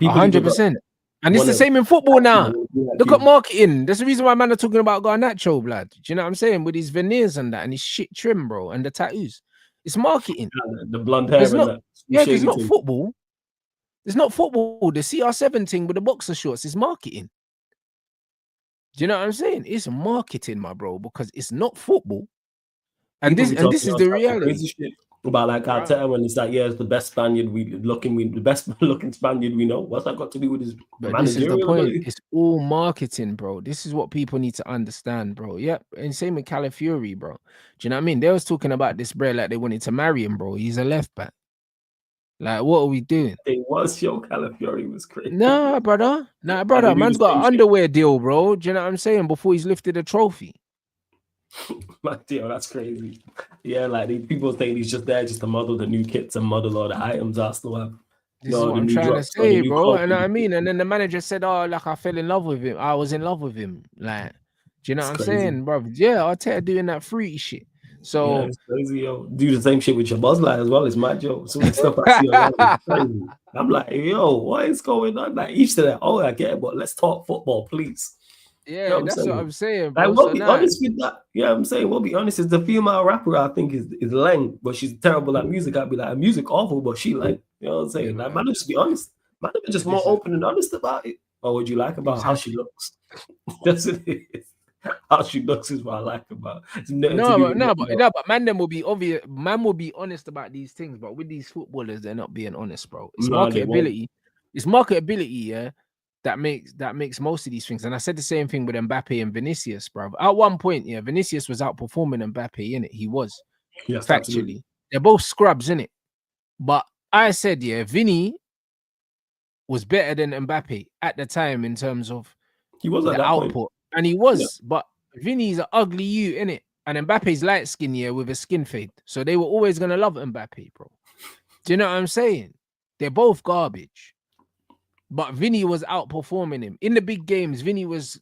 a People either hundred got percent. And it's want the to same in football catch you now. or do like Look at you. marketing. That's the reason why man are talking about Garnacho, blood. Do you know what I'm saying? With his veneers and that, and his shit trim, bro, and the tattoos. It's marketing. The blonde There's hair and not, that yeah, because shady not thing. football. There's not football. The CR7 thing with the boxer shorts is marketing. Do you know what I'm saying? It's marketing, my bro, because it's not football. And People this be and this talking is all the types of reality. crazy shit about like Bro. Arteta when it's like, yeah, it's the best Spaniard we the best looking Spaniard we know. What's that got to do with his But this is the managerial point. ability? It's all marketing, bro. This is what people need to understand, bro. Yep. And same with Calafiori, bro. Do you know what I mean? They was talking about this bro like they wanted to marry him, bro. He's a left back. Like, what are we doing? They was yo Calafiori was crazy. Nah, brother. Nah, And they brother. do the Man's got same an shit. underwear deal, bro. Do you know what I'm saying? Before he's lifted a trophy. Like, yo, that's crazy. Yeah, like people think he's just there just to model the new kits and model all the items Arsenal have. This is No, what the I'm new trying to drops or the say, new bro. clothes. And I mean, and then the manager said, "Oh, like I fell in love with him. I was in love with him." Like, do you know It's what I'm crazy. saying, bro? Yeah, Arteta doing that fruity shit. Yeah, So it's crazy, yo. Do the same shit with your Buzz as well. It's mad, yo. Some of the stuff I see online is crazy. I'm like, yo, what is going on? Like, each to that. Oh, I get it, but let's talk football, please. You know yeah, what I'm that's what saying? I'm saying, Like, bro. we'll So be now, honest with that. Yeah, I'm saying, we'll be honest. Is the female rapper I think is Lang, but she's terrible at music. I'd be like, music awful, but she like, you know what I'm yeah, saying? Like, man. man, just be honest. Man, be just But more this is open and honest about it. Or would you like about how she exactly. looks? That's what it is. How she looks is what I like about it. It's nothing to do with Man, them will be obvious. Man will be honest about these things, but with these footballers, they're not being honest, bro. It's no, they won't. marketability. It's marketability, yeah. That makes most of these things. And I said the same thing with Mbappe and Vinicius, bro. At one point, yeah, Vinicius was outperforming Mbappe in it. He was Yes, absolutely. factually. They're both scrubs in it. But I said, yeah, Vinny was better than Mbappe at the time in terms of He was at the that point. output. And he Yeah. was, but Vinny's an ugly you, innit? And Mbappe's light skin, yeah, with a skin fade. So they were always gonna love Mbappe, bro. Do you know what I'm saying? They're both garbage. But Vinny was outperforming him. In the big games, Vinny was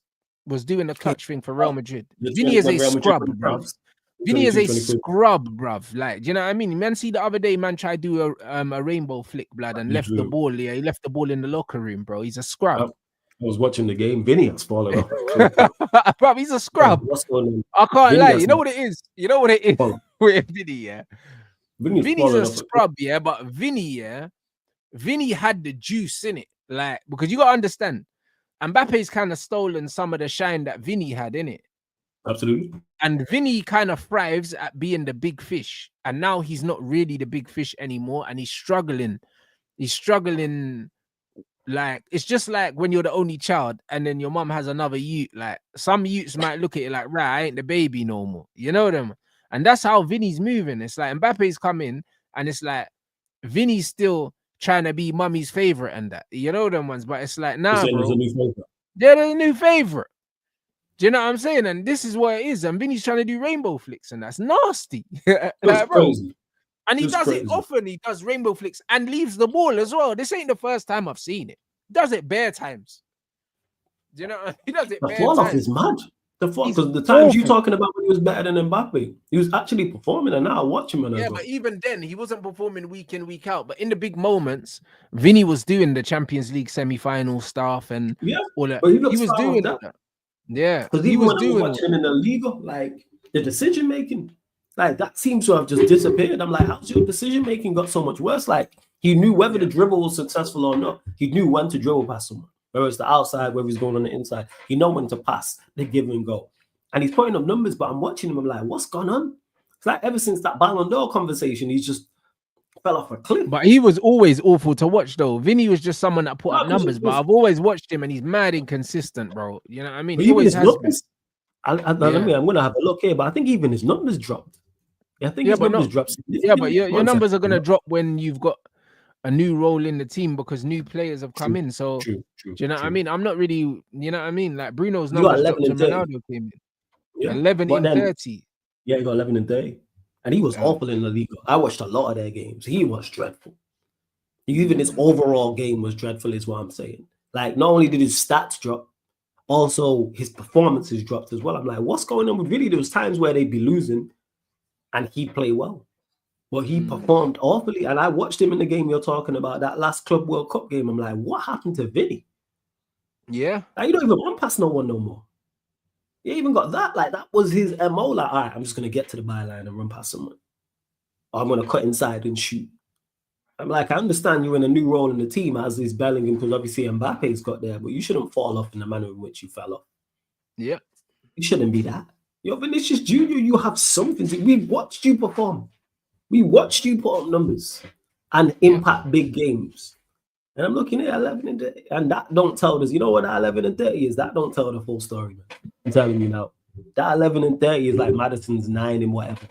doing the clutch thing for Real Madrid. The Vinny is when a Real Madrid scrub, won the bruv. champs, Vinny is 22, a 23. scrub, bruv. Like, do you know what I mean? Man, see the other day, man tried to do a rainbow flick, blood, and left the Literally. ball. Yeah, he left the ball in the locker room, bro. He's a scrub. I was watching the game. Vinny has fallen off. Bruv, he's a scrub. What's going on? I can't Vinny lie. has You know what it is? You know what it is fallen. with Vinny, yeah? Vinny's Vinny's fallen a off. scrub, yeah, but Vinny had the juice in it. Like, because you gotta understand, Mbappe's kind of stolen some of the shine that Vinny had in it. Absolutely. And Vinny kind of thrives at being the big fish. And now he's not really the big fish anymore. And he's struggling. He's struggling. Like, it's just like when you're the only child and then your mom has another youth. Like, some youths might look at it like, right, I ain't the baby no more. You know them? And that's how Vinny's moving. It's like Mbappe's come and it's like Vinny's still trying to be mummy's favorite and that. You know them ones, but it's like, You're nah, saying there's a bro. new flavor. They're the new favorite. Do you know what I'm saying? And this is what it is. And Vinny's trying to do rainbow flicks, and that's nasty. Just Like, bro. crazy. And he Just does it crazy. often. He does rainbow flicks and leaves the ball as well. This ain't the first time I've seen it. He does it bare times. Do you know? He does it The bare fall off times. is mad. The fall, He's because the times you awful. talking about when he was better than Mbappe, he was actually performing, and now I watch him and I Yeah, go, but even then, he wasn't performing week in, week out. But in the big moments, Vinny was doing the Champions League semi-final stuff and yeah, all that. but he He looks was far off doing all that. that. Yeah, Because he even was when I was doing. watching him in the league, like the decision making, like that seems to have just disappeared. I'm like, how's your decision making got so much worse? Like he knew whether the dribble was successful or not. He knew when to dribble past someone, whether it's the outside, whether he's going on the inside. He know when to pass, the give and go. And he's putting up numbers, but I'm watching him. I'm like, what's gone on? It's like ever since that Ballon d'Or conversation, he's just fell off a cliff. But he was always awful to watch, though. Vinny was just someone that put up No, numbers, but I've always watched him, and he's mad inconsistent, bro. You know what I mean? but He even always his has been. numbers, I'm Yeah. gonna have a look here, but I think even his numbers dropped. Yeah, I think Yeah, his but numbers not. dropped Yeah, but significantly. your One numbers are second. gonna drop when you've got a new role in the team because new players have come True, in. So, true, do you know what I true. mean? I'm not really. You know what I mean? Like Bruno's You got numbers 11 dropped and when 30. Ronaldo came in. Yeah. 11 But in then, 30. yeah, he got 11 and 30. And he was awful in the league. I watched a lot of their games. He was dreadful. Even his overall game was dreadful, is what I'm saying. Like, not only did his stats drop, also his performances dropped as well. I'm like, what's going on with Vinny? There was times where they'd be losing and he'd play well. But he performed awfully. And I watched him in the game you're talking about, that last Club World Cup game. I'm like, what happened to Vinny? Yeah. Like, you don't even run past no one no more. He even got that. Like, that was his MO. Like, all right, I'm just going to get to the byline and run past someone. Or I'm going to cut inside and shoot. I'm like, I understand you're in a new role in the team as is Bellingham, because obviously Mbappe's got there, but you shouldn't fall off in the manner in which you fell off. Yeah. You shouldn't be that. You're Vinicius Junior. You have something to. We've watched you perform. We watched you put up numbers and impact big games. And I'm looking at 11 and 30, and that don't tell us. You know what that 11 and 30 is? That don't tell the full story, man. I'm telling you now. That 11 and 30 is like Madison's 9 and whatever.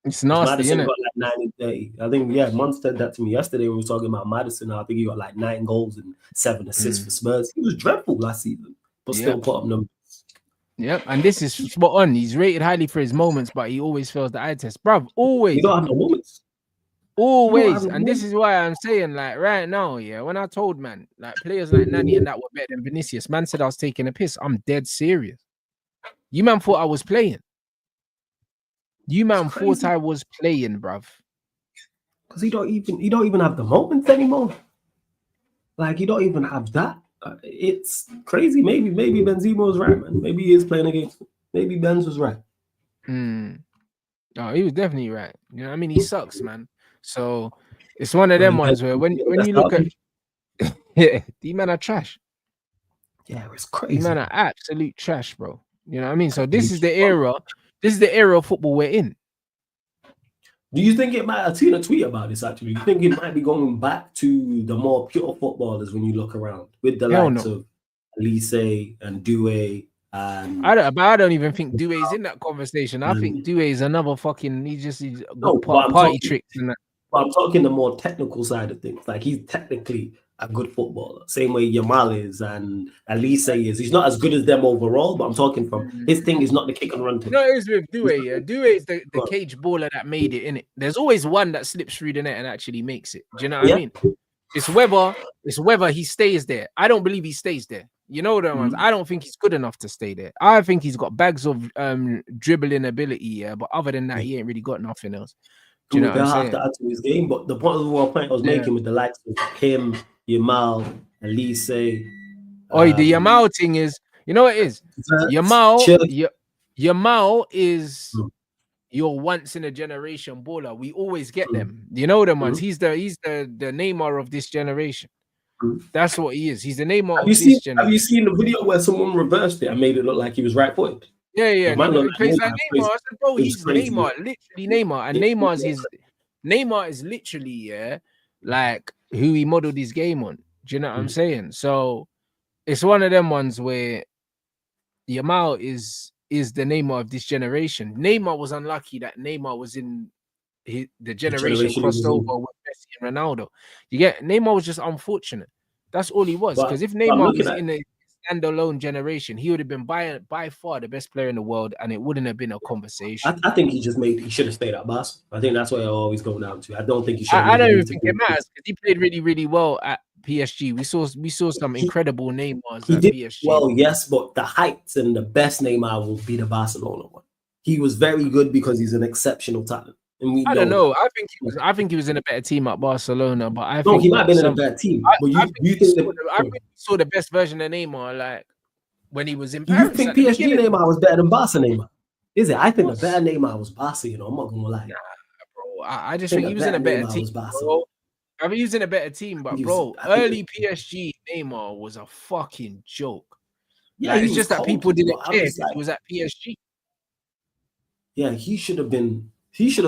It's nasty, Madison isn't it? got like 9 and 30. I think, yeah, Mon said that to me yesterday when we were talking about Madison. I think he got like 9 goals and 7 assists for Spurs. He was dreadful last season, but still put up numbers. Yep, and this is spot on. He's rated highly for his moments, but he always fails the eye test, bruv. Always. You don't have no moments. Always. And this is why I'm saying, like, right now, yeah, when I told man, like, players like Nani and that were better than Vinicius, man said I was taking a piss. I'm dead serious. You man thought I was playing. You man thought I was playing, bruv. Because he don't even have the moments anymore. Like, you don't even have that. It's crazy. Maybe Benzema was right, man. Maybe he is playing against. Maybe Benz was right. Oh, he was definitely right. You know what I mean? He sucks, man. So it's one of them ones where when you look at these men are trash. Yeah, it's crazy. These men are absolute trash, bro. You know what I mean? So this is the era. This is the era of football we're in. Do you think it might? I've seen a tweet about this actually. Do you think it might be going back to the more pure footballers when you look around with the likes of Elise and Doué? And I don't even think Doué's in that conversation. I think Doué is another fucking. He's got party tricks and that. But I'm talking the more technical side of things. Like, he's technically a good footballer, same way Yamal is and Elise is. He's not as good as them overall, but I'm talking from his thing is not the kick and run thing. No, it is with Doué. Yeah, Doué is the cage baller that made it, innit? There's always one that slips through the net and actually makes it. Do you know what I mean? It's whether he stays there. I don't believe he stays there. You know the ones. I don't think he's good enough to stay there. I think he's got bags of dribbling ability, yeah, but other than that, he ain't really got nothing else. Do you know what I'm saying? Have to add to his game, but the point I was making with the likes of him, Yamal, Elise. The Yamal thing is, you know what it is? Yamal is your once in a generation baller. We always get them. You know them ones. He's the Neymar of this generation. That's what he is. He's the Neymar of this generation. Have you seen the video where someone reversed it and made it look like he was right-footed? Yeah. He plays like Neymar. I said, bro, he's Neymar, literally Neymar. And Neymar is literally, like who he modeled his game on. Do you know what I'm saying? So it's one of them ones where Yamal is the Neymar of this generation. Neymar was unlucky that Neymar was in the generation crossed over with Messi and Ronaldo. You get Neymar was just unfortunate. That's all he was. Because if Neymar was in a standalone generation, he would have been by far the best player in the world, and it wouldn't have been a conversation. I think he should have stayed at Barcelona. I think that's what I always go down to. I don't think he should. I don't even think it matters because he played really, really well at PSG. We saw some incredible Neymars at PSG. Well, yes, but the heights and the best Neymar will be the Barcelona one. He was very good because he's an exceptional talent. And I don't know. I think he was in a better team at Barcelona, but I think he might have been in a better team. But you think I think we saw the best version of Neymar. Like, when he was in Do you Paris think at the PSG beginning. Neymar was better than Barca Neymar? Is it? I Of think the course. better Neymar was Barca, you know. I'm not gonna lie. Nah, bro. I I just think think the he was in better a better Neymar team, was Barca. bro. I mean, he was in a better team, but bro, I think early PSG Neymar was a fucking joke. yeah, Like he it's was just that cold, people didn't but I'm care just because like, he was at PSG. yeah, he should have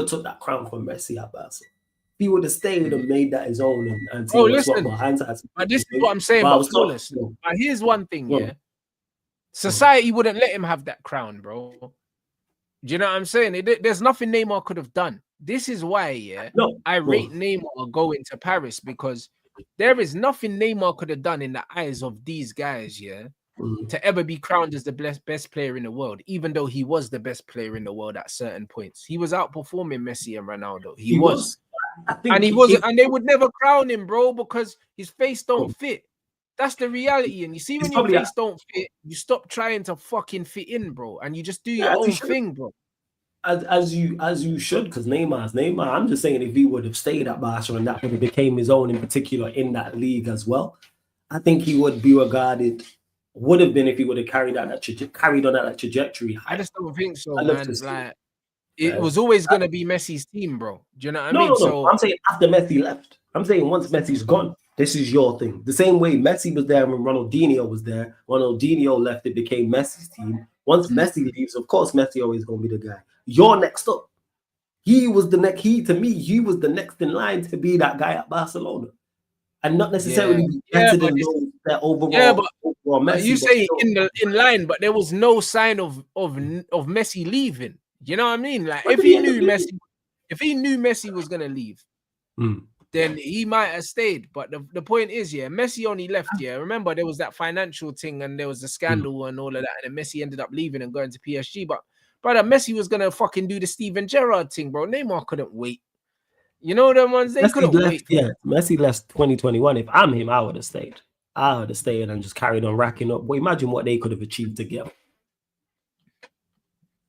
took that crown from Messi at Barca. If he would have stayed and made that his own and Bro, seen what's what, listen, but hindsight's but this is what I'm saying but I about was talking, flawless. But here's one thing, go on, yeah. Society wouldn't let him have that crown, bro. Do you know what I'm saying? There's nothing Neymar could have done. This is why, yeah, no, I go rate on. Neymar going to Paris because there is nothing Neymar could have done in the eyes of these guys, yeah, to ever be crowned as the best player in the world, even though he was the best player in the world at certain points. He was outperforming Messi and Ronaldo. He He was. was. I And think he wasn't, and they would never crown him, bro, because his face don't fit. That's the reality. And you see, it's when your probably face don't fit, you stop trying to fucking fit in, bro, and you just do your as he own should, thing, bro. as you should, because Neymar's Neymar. I'm just saying if he would have stayed at Barca and that would have became his own in particular in that league as well, I think he would be regarded. Would have been if he would have carried on that trajectory I higher. just don't think so, I love to man. see it. Like it was always gonna be Messi's team, bro. Do you know what I No, mean? no, no. So I'm saying after Messi left. I'm saying once Messi's gone, this is your thing. The same way Messi was there when Ronaldinho was there. Ronaldinho left, it became Messi's team. Once Messi leaves, of course, Messi always gonna be the guy. You're next up. He was the next. He was the next in line to be that guy at Barcelona, and not yeah, necessarily be yeah, better but than this, those that yeah, overall but you Messi. But say still, in line, but there was no sign of Messi leaving. You know what I mean? Like when did he end up leaving? If he knew Messi was gonna leave, then he might have stayed. But the point is, yeah, Messi only left. Yeah, remember there was that financial thing and there was the scandal and all of that, and then Messi ended up leaving and going to PSG. But brother, Messi was gonna fucking do the Steven Gerrard thing, bro. Neymar couldn't wait. You know them ones they Messi couldn't left. wait. Yeah, Messi left 2021. If I'm him, I would have stayed. I would have stayed and just carried on racking up. But imagine what they could have achieved together.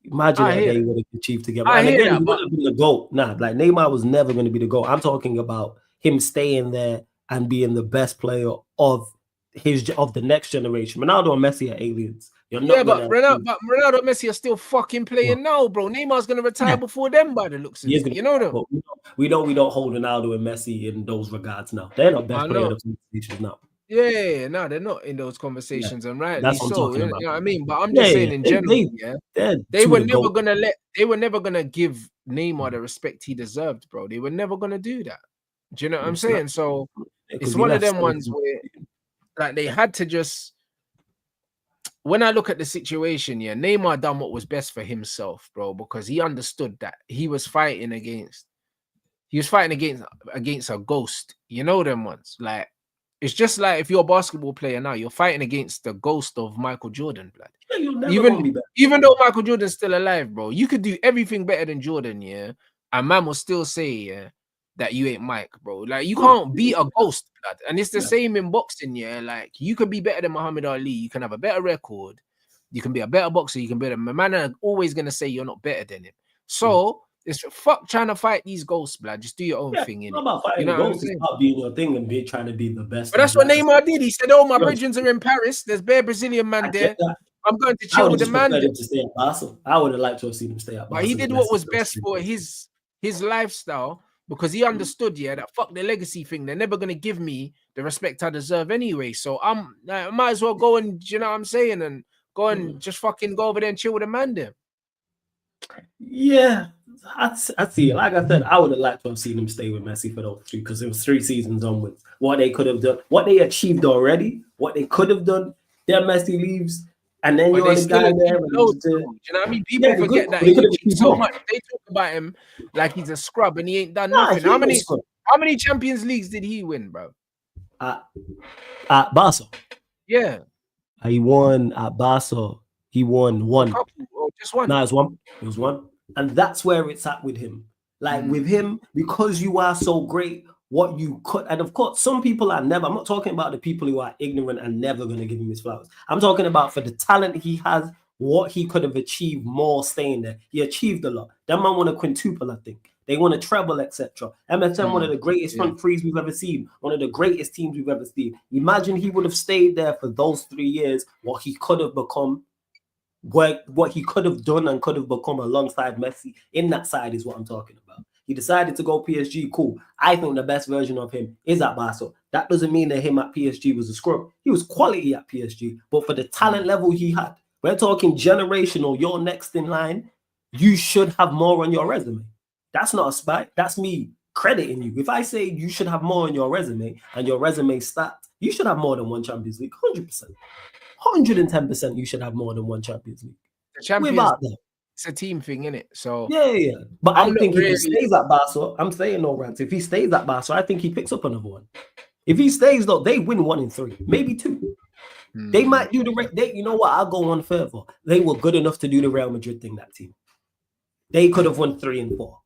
Imagine I what hear they that. would have achieved together. I And hear again, he that, but wouldn't have been the GOAT. Nah, like Neymar was never going to be the GOAT. I'm talking about him staying there and being the best player of the next generation. Ronaldo and Messi are aliens. You're yeah, not gonna But Ronaldo and Messi are still fucking playing now, bro. Neymar's gonna retire yeah, before them by the looks he of is it. gonna You know them. but we don't hold Ronaldo and Messi in those regards now. They're not I best player know. of the conversations now. Yeah, no, they're not in those Yeah, conversations, and rightly that's what I'm so. talking You about. know what I mean? But I'm Yeah, just yeah, saying in general, yeah, they're two of the GOAT. they were never gonna give Neymar the respect he deserved, bro. They were never gonna do that. Do you know what I'm It's not saying? So because it's he one of left them ones 17. where like they had to just when I look at the situation, yeah, Neymar done what was best for himself, bro, because he understood that he was fighting against a ghost. You know them ones. Like it's just like if you're a basketball player now, you're fighting against the ghost of Michael Jordan, blood. Yeah, you're never Even gonna be better. even though Michael Jordan's still alive, bro, you could do everything better than Jordan, yeah. And man will still say, yeah, that you ain't Mike, bro. Like you No, can't beat a ghost, blood. And it's the yeah. same in boxing, yeah. Like you could be better than Muhammad Ali, you can have a better record, you can be a better boxer, you can be a man are always gonna say you're not better than him. So it's fuck trying to fight these ghosts, blood. Just do your own Yeah, thing it's in not it. about You fighting the know what I'm goals. It's saying? about being your thing and trying to be the best But of that's what that. Neymar did. He said, "Oh, my Yes, Britons are in Paris. There's bare Brazilian I man get there. that. I'm going to I chill would have with the just man preferred there." him to stay at Barca. I would have liked to have seen him stay at But he Barca. The did what Messi was first best for his lifestyle because he understood, yeah, that fuck the legacy thing. They're never gonna give me the respect I deserve anyway. So I might as well go and you know what I'm saying and go and just fucking go over there and chill with the man there. Yeah, I see it. Like I said, I would have liked to have seen him stay with Messi for those three because it was 3 seasons onwards. What they could have done, what they achieved already, what they could have done. Then Messi leaves, and then But you're they the still guy there. achieved And loads, though. You know what I mean? yeah, People they could, forget that but they he could have achieved achieved so more. much. They talk about him like he's a scrub and he ain't done Nah, nothing. he ain't no scrub. How many Champions Leagues did he win, bro? At Barca, Yeah, he won at Barca. He won a one. couple or just one. No, it's one. It was one. And that's where it's at with him. Like with him, because you are so great, what you could, and of course, some people are never, I'm not talking about the people who are ignorant and never going to give him his flowers. I'm talking about for the talent he has, what he could have achieved more staying there. He achieved a lot. That man won a quintuple, I think. They won a treble, etc. MSN, one of the greatest front threes we've ever seen, one of the greatest teams we've ever seen. Imagine he would have stayed there for those 3 years, what he could have become, what he could have done and could have become alongside Messi in that side is what I'm talking about. He decided to go PSG, cool. I think the best version of him is at Barca. That doesn't mean that him at PSG was a scrub. He was quality at PSG, but for the talent level he had, we're talking generational, you're next in line, you should have more on your resume. That's not a spite. That's me crediting you. If I say you should have more on your resume and your resume stats, you should have more than one Champions League, 100%. 110% you should have more than one Champions League. The Champions League, it's a team thing, innit? So yeah. But I think if he stays at Barca, I'm saying no Rants. If he stays at Barca, I think he picks up another one. If he stays, though, they win 1 in 3, maybe 2. They might do you know what? I'll go one further. They were good enough to do the Real Madrid thing, that team. They could have won 3 and 4.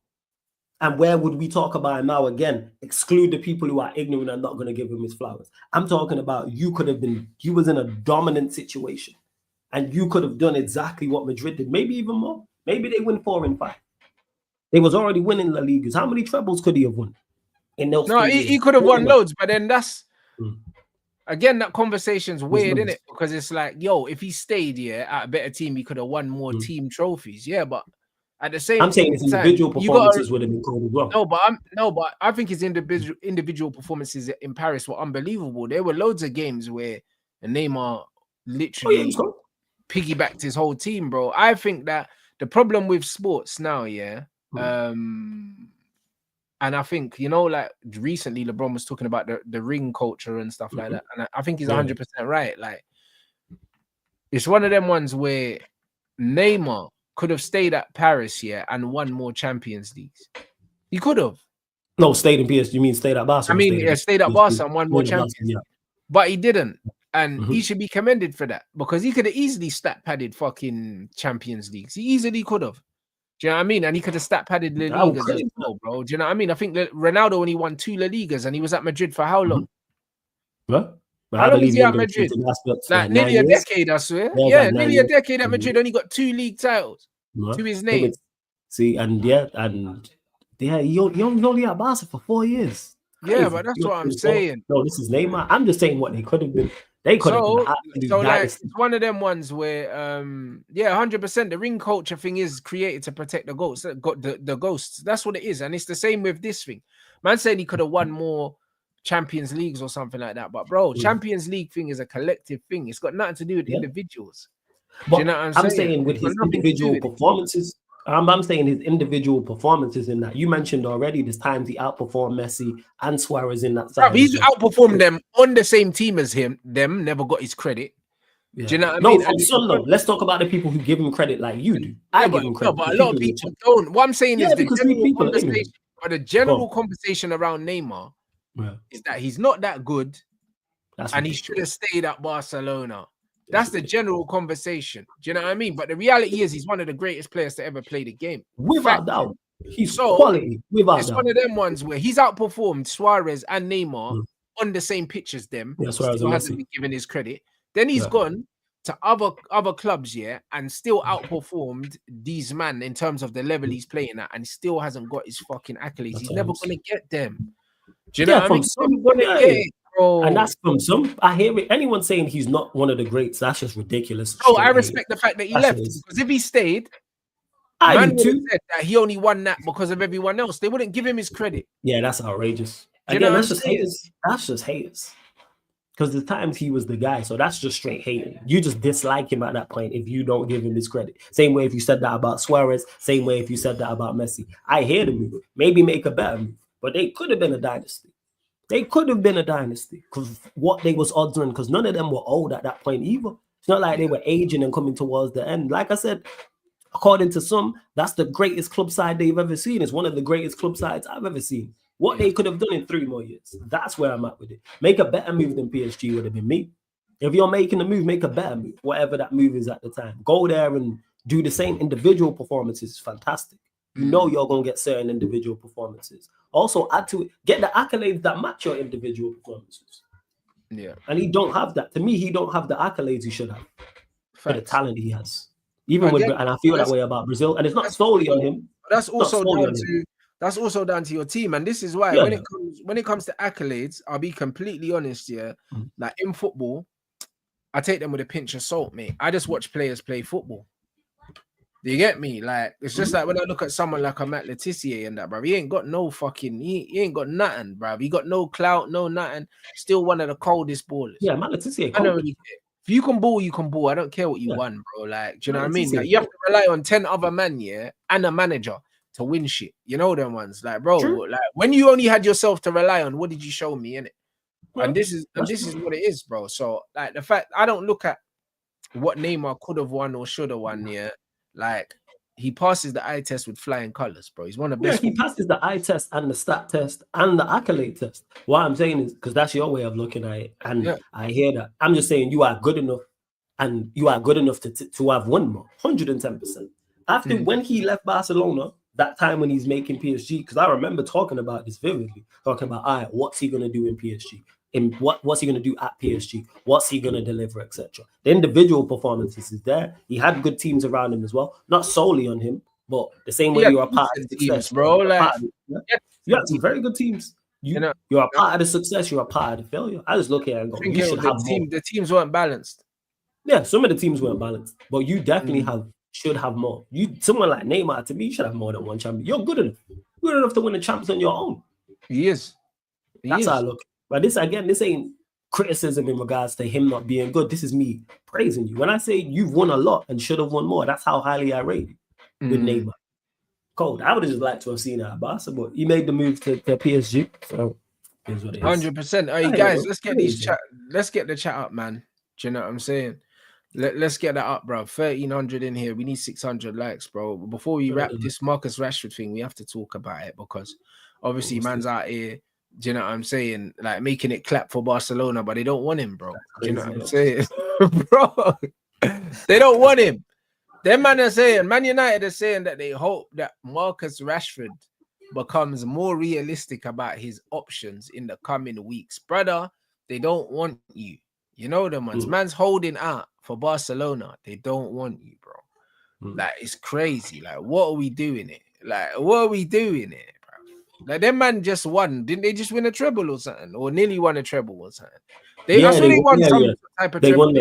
And where would we talk about him now again? Exclude the people who are ignorant and not going to give him his flowers. I'm talking about you was in a dominant situation. And you could have done exactly what Madrid did, maybe even more. Maybe they win 4 and 5. They was already winning La Ligas. How many trebles could he have won? No, he could have won loads, but then that's again, that conversation's weird, isn't it? Because it's like, yo, if he stayed here at a better team, he could have won more team trophies. Yeah, but at the same time, I'm saying his individual performances would have been cool as well. No, but I think his individual performances in Paris were unbelievable. There were loads of games where Neymar literally piggybacked his whole team, bro. I think that the problem with sports now, and I think, you know, like recently LeBron was talking about the ring culture and stuff like that. And I think he's 100% right. Like, it's one of them ones where Neymar could have stayed at Paris and won more Champions Leagues. He could have. No, stayed in PSG. You mean stayed at Barca? I mean, stayed at Barca and won more Champions Leagues. But he didn't. And he should be commended for that, because he could have easily stat padded fucking Champions Leagues. He easily could have. Do you know what I mean? And he could have stat padded La Ligas as well, bro. Do you know what I mean? I think that Ronaldo only won 2 La Ligas and he was at Madrid for how long? What? How long was he at Madrid? Like nearly a decade, I swear. Yeah, nearly a decade at Madrid. Only got 2 league titles to his name. See, you're only at Barca for 4 years. Crazy. Yeah, but that's what I'm saying. No, this is Neymar. I'm just saying what they could have been. They could have been. So like, it's one of them ones where, 100%. The ring culture thing is created to protect the ghosts. The ghosts. That's what it is, and it's the same with this thing. Man said he could have won more Champions Leagues or something like that, but bro, Champions League thing is a collective thing. It's got nothing to do with individuals. But you know what I'm saying with his individual performances. I'm saying his individual performances in that. You mentioned already there's times he outperformed Messi and Suarez in that side. He's outperformed them on the same team as him. Them never got his credit. Yeah. Do you know what I mean? From some, though. Let's talk about the people who give him credit like you do. I give him credit. But a lot of people don't. What I'm saying is the general conversation around Neymar is that he's not that good and he should have stayed at Barcelona. That's the general conversation. Do you know what I mean? But the reality is he's one of the greatest players to ever play the game. Without doubt. He's quality. It's one of them ones where he's outperformed Suarez and Neymar on the same pitch as them. Yeah, Suarez hasn't been given his credit. Then he's gone to other clubs, and still outperformed these men in terms of the level he's playing at, and still hasn't got his fucking accolades. He's never going to get them. Do you know what I mean? He's going to get it. Bro. And that's from some. I hear it. Anyone saying he's not one of the greats, that's just ridiculous. Oh, I respect the fact that he left, because if he stayed, man would have said that he only won that because of everyone else. They wouldn't give him his credit. Yeah, that's outrageous. Again, that's just haters. That's just haters. Because the times he was the guy, so that's just straight hating. You just dislike him at that point if you don't give him his credit. Same way if you said that about Suarez. Same way if you said that about Messi. I hear the move. Maybe make a better move, but they could have been a dynasty. They could have been a dynasty because what they was odds on, because none of them were old at that point either. It's not like they were aging and coming towards the end. Like I said, according to some, that's the greatest club side they've ever seen. It's one of the greatest club sides I've ever seen. What they could have done in 3 more years. That's where I'm at with it. Make a better move than PSG would have been me. If you're making a move, make a better move, whatever that move is at the time. Go there and do the same. Individual performances is fantastic. You know you're going to get certain individual performances. Also, add to it, get the accolades that match your individual performances. Yeah. And he don't have that. To me, he don't have the accolades he should have for the talent he has. Even with, and I feel that way about Brazil. And it's not solely on him. That's also down to that's also down to your team. And this is why Yeah. when it comes to accolades, I'll be completely honest, yeah. Like in football, I take them with a pinch of salt, mate. I just watch players play football. Do you get me? Like, it's just like when I look at someone like a Matt Letitia and that, bro. He ain't got no fucking, he ain't got nothing, bro. He got no clout, no nothing. Still one of the coldest ballers. Yeah, Matt Letitia I don't cold. really care. If you can ball, you can ball. I don't care what you Yeah. won, bro. Like, do you know Matt what I mean? Letitia Like, you have cold. to rely on 10 other men, yeah, and a manager to win shit. You know them ones. Like, bro, True. like when you only had yourself to rely on, what did you show me in it? Yeah, And this is true. what it is, bro. So, like, the fact I don't look at what Neymar could have won or should have won, yeah. Like, he passes the eye test with flying colors, bro. He's one of the Yeah, best. he passes the eye test and the stat test and the accolade test. What I'm saying is, because that's your way of looking at it, and I hear that. I'm just saying you are good enough, and you are good enough to have won more, 110%. After when he left Barcelona, that time when he's making PSG, because I remember talking about this vividly, talking about, all right, what's he gonna do in PSG? In what's he going to do at PSG? What's he going to deliver, etc. The individual performances is there. He had good teams around him as well, not solely on him, but the same way you're a part of success, teams, bro. Like, yeah, some very good teams. You're a part of the success. You're a part of the failure. I just look at it and go, you should have more. The teams weren't balanced. Yeah, some of the teams weren't balanced, but you definitely should have more. Someone like Neymar, to me, you should have more than one champion. You're good enough. Good enough to win the champs on your own. He is. That's how I look. But this ain't criticism in regards to him not being good. This is me praising you. When I say you've won a lot and should have won more, that's how highly I rate you with Neymar. Cold. I would have just liked to have seen that at Barca, but he made the move to PSG. So here's what it is. 100%. Hey guys, let's get these chat. Let's get the chat up, man. Do you know what I'm saying? Let's get that up, bro. 1,300 in here. We need 600 likes, bro. Before we wrap this Marcus Rashford thing, we have to talk about it because obviously man's out here. Do you know what I'm saying? Like making it clap for Barcelona, but they don't want him, bro. Do you know what I'm saying? Bro, they don't want him. Them man are saying, Man United are saying that they hope that Marcus Rashford becomes more realistic about his options in the coming weeks. Brother, they don't want you. You know them ones. Man's holding out for Barcelona. They don't want you, bro. Like, it's crazy. Like, what are we doing it? Like, what are we doing it? Like, them man just won. Didn't they just win a treble or something? Or nearly won a treble or something? They won some type of treble.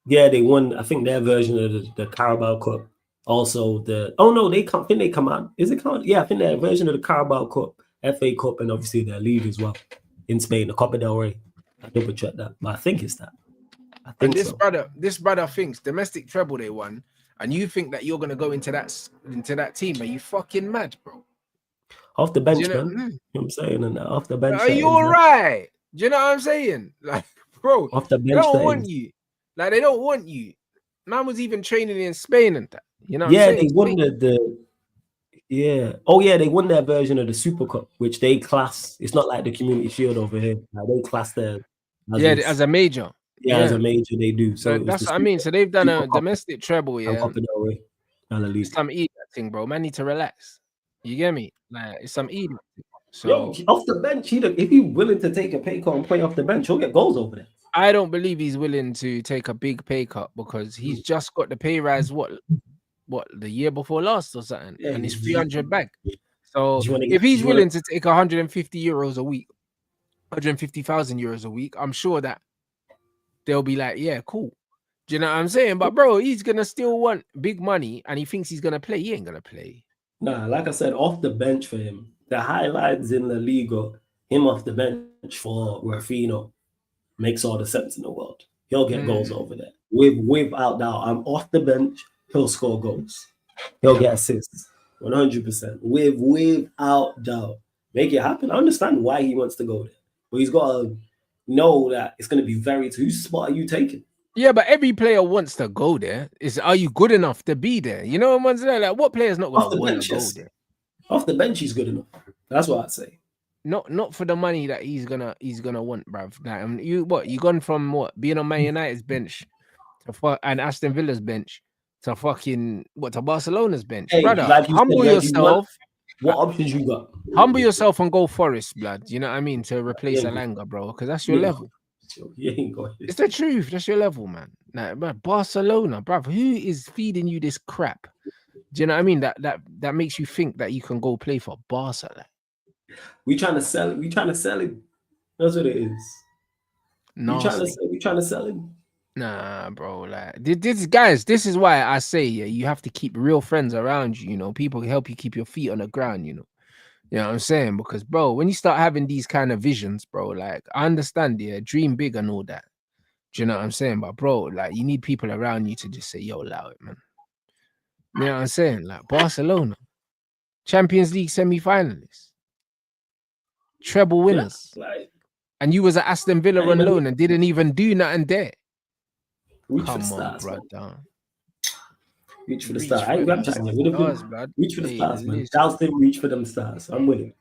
They won. I think their version of the Carabao Cup. Also, they come out. Is it come out? Yeah, I think their version of the Carabao Cup, FA Cup, and obviously their league as well in Spain, the Copa del Rey. I double check that, but I think it's that. This brother thinks domestic treble they won, and you think that you're gonna go into that team? Are you fucking mad, bro? Off the bench, man. You know what I'm saying? And off the bench. Are you all right? Do you know what I'm saying? Like, bro, off the bench, they don't want you. Like, they don't want you. Man was even training in Spain and that. You know what I'm saying? They won they won their version of the Super Cup, which they class. It's not like the Community Shield over here. Like, they class their as a major. Yeah, as a major, they do. So that's what I mean. So they've done a domestic treble, yeah. Some eat that thing, bro. Man need to relax. You get me? Like, it's some eating. So off the bench, if he's willing to take a pay cut and play off the bench, he'll get goals over there. I don't believe he's willing to take a big pay cut because he's just got the pay rise what the year before last or something, and it's 300 back. So if he's willing to take 150 euros a week, 150,000 euros a week, I'm sure that they'll be like, yeah, cool. Do you know what I'm saying? But bro, he's gonna still want big money, and he thinks he's gonna play. He ain't gonna play. Nah, like I said, off the bench for him, the highlights in La Liga, him off the bench for Rafinha makes all the sense in the world. He'll get goals over there. Without doubt, I'm off the bench, he'll score goals. He'll get assists, 100%. Without doubt. Make it happen. I understand why he wants to go there. But he's got to know that it's going to be whose spot are you taking? Yeah, but every player wants to go there. Are you good enough to be there? You know what I'm saying? Like, what player's not going to want to go there? Off the bench, he's good enough. That's what I'd say. Not for the money that he's gonna want, bruv. Like, you gone from being on Man United's bench to and Aston Villa's bench to to Barcelona's bench, brother. Like humble yourself. What options you got? Humble yourself and go Forest, blood. You know what I mean? To replace Alanga, bro, because that's your level. It's the truth. That's your level, man. Like, Barcelona, bruv. Who is feeding you this crap? Do you know what I mean? That makes you think that you can go play for Barca. Like, We trying to sell it. We trying to sell him. That's what it is. nasty. We trying to sell him. Nah, bro. Like this, guys. This is why I say, yeah, you have to keep real friends around you. You know, people can help you keep your feet on the ground. You know what I'm saying? Because, bro, when you start having these kind of visions, bro, like I understand, yeah, dream big and all that. Do you know what I'm saying? But, bro, like you need people around you to just say, yo, allow it, man. You know what I'm saying? Like Barcelona, Champions League semi-finalists, treble Yeah, winners, like and you was at Aston Villa can't on even loan and didn't even do nothing there. reach for the Come on, stars, man. brother. Reach for the Reach stars. for I'm them trying to get rid of stars, him. blood. Reach for the Hey, stars, man. listen. Douse him, reach for them stars. I'm with it.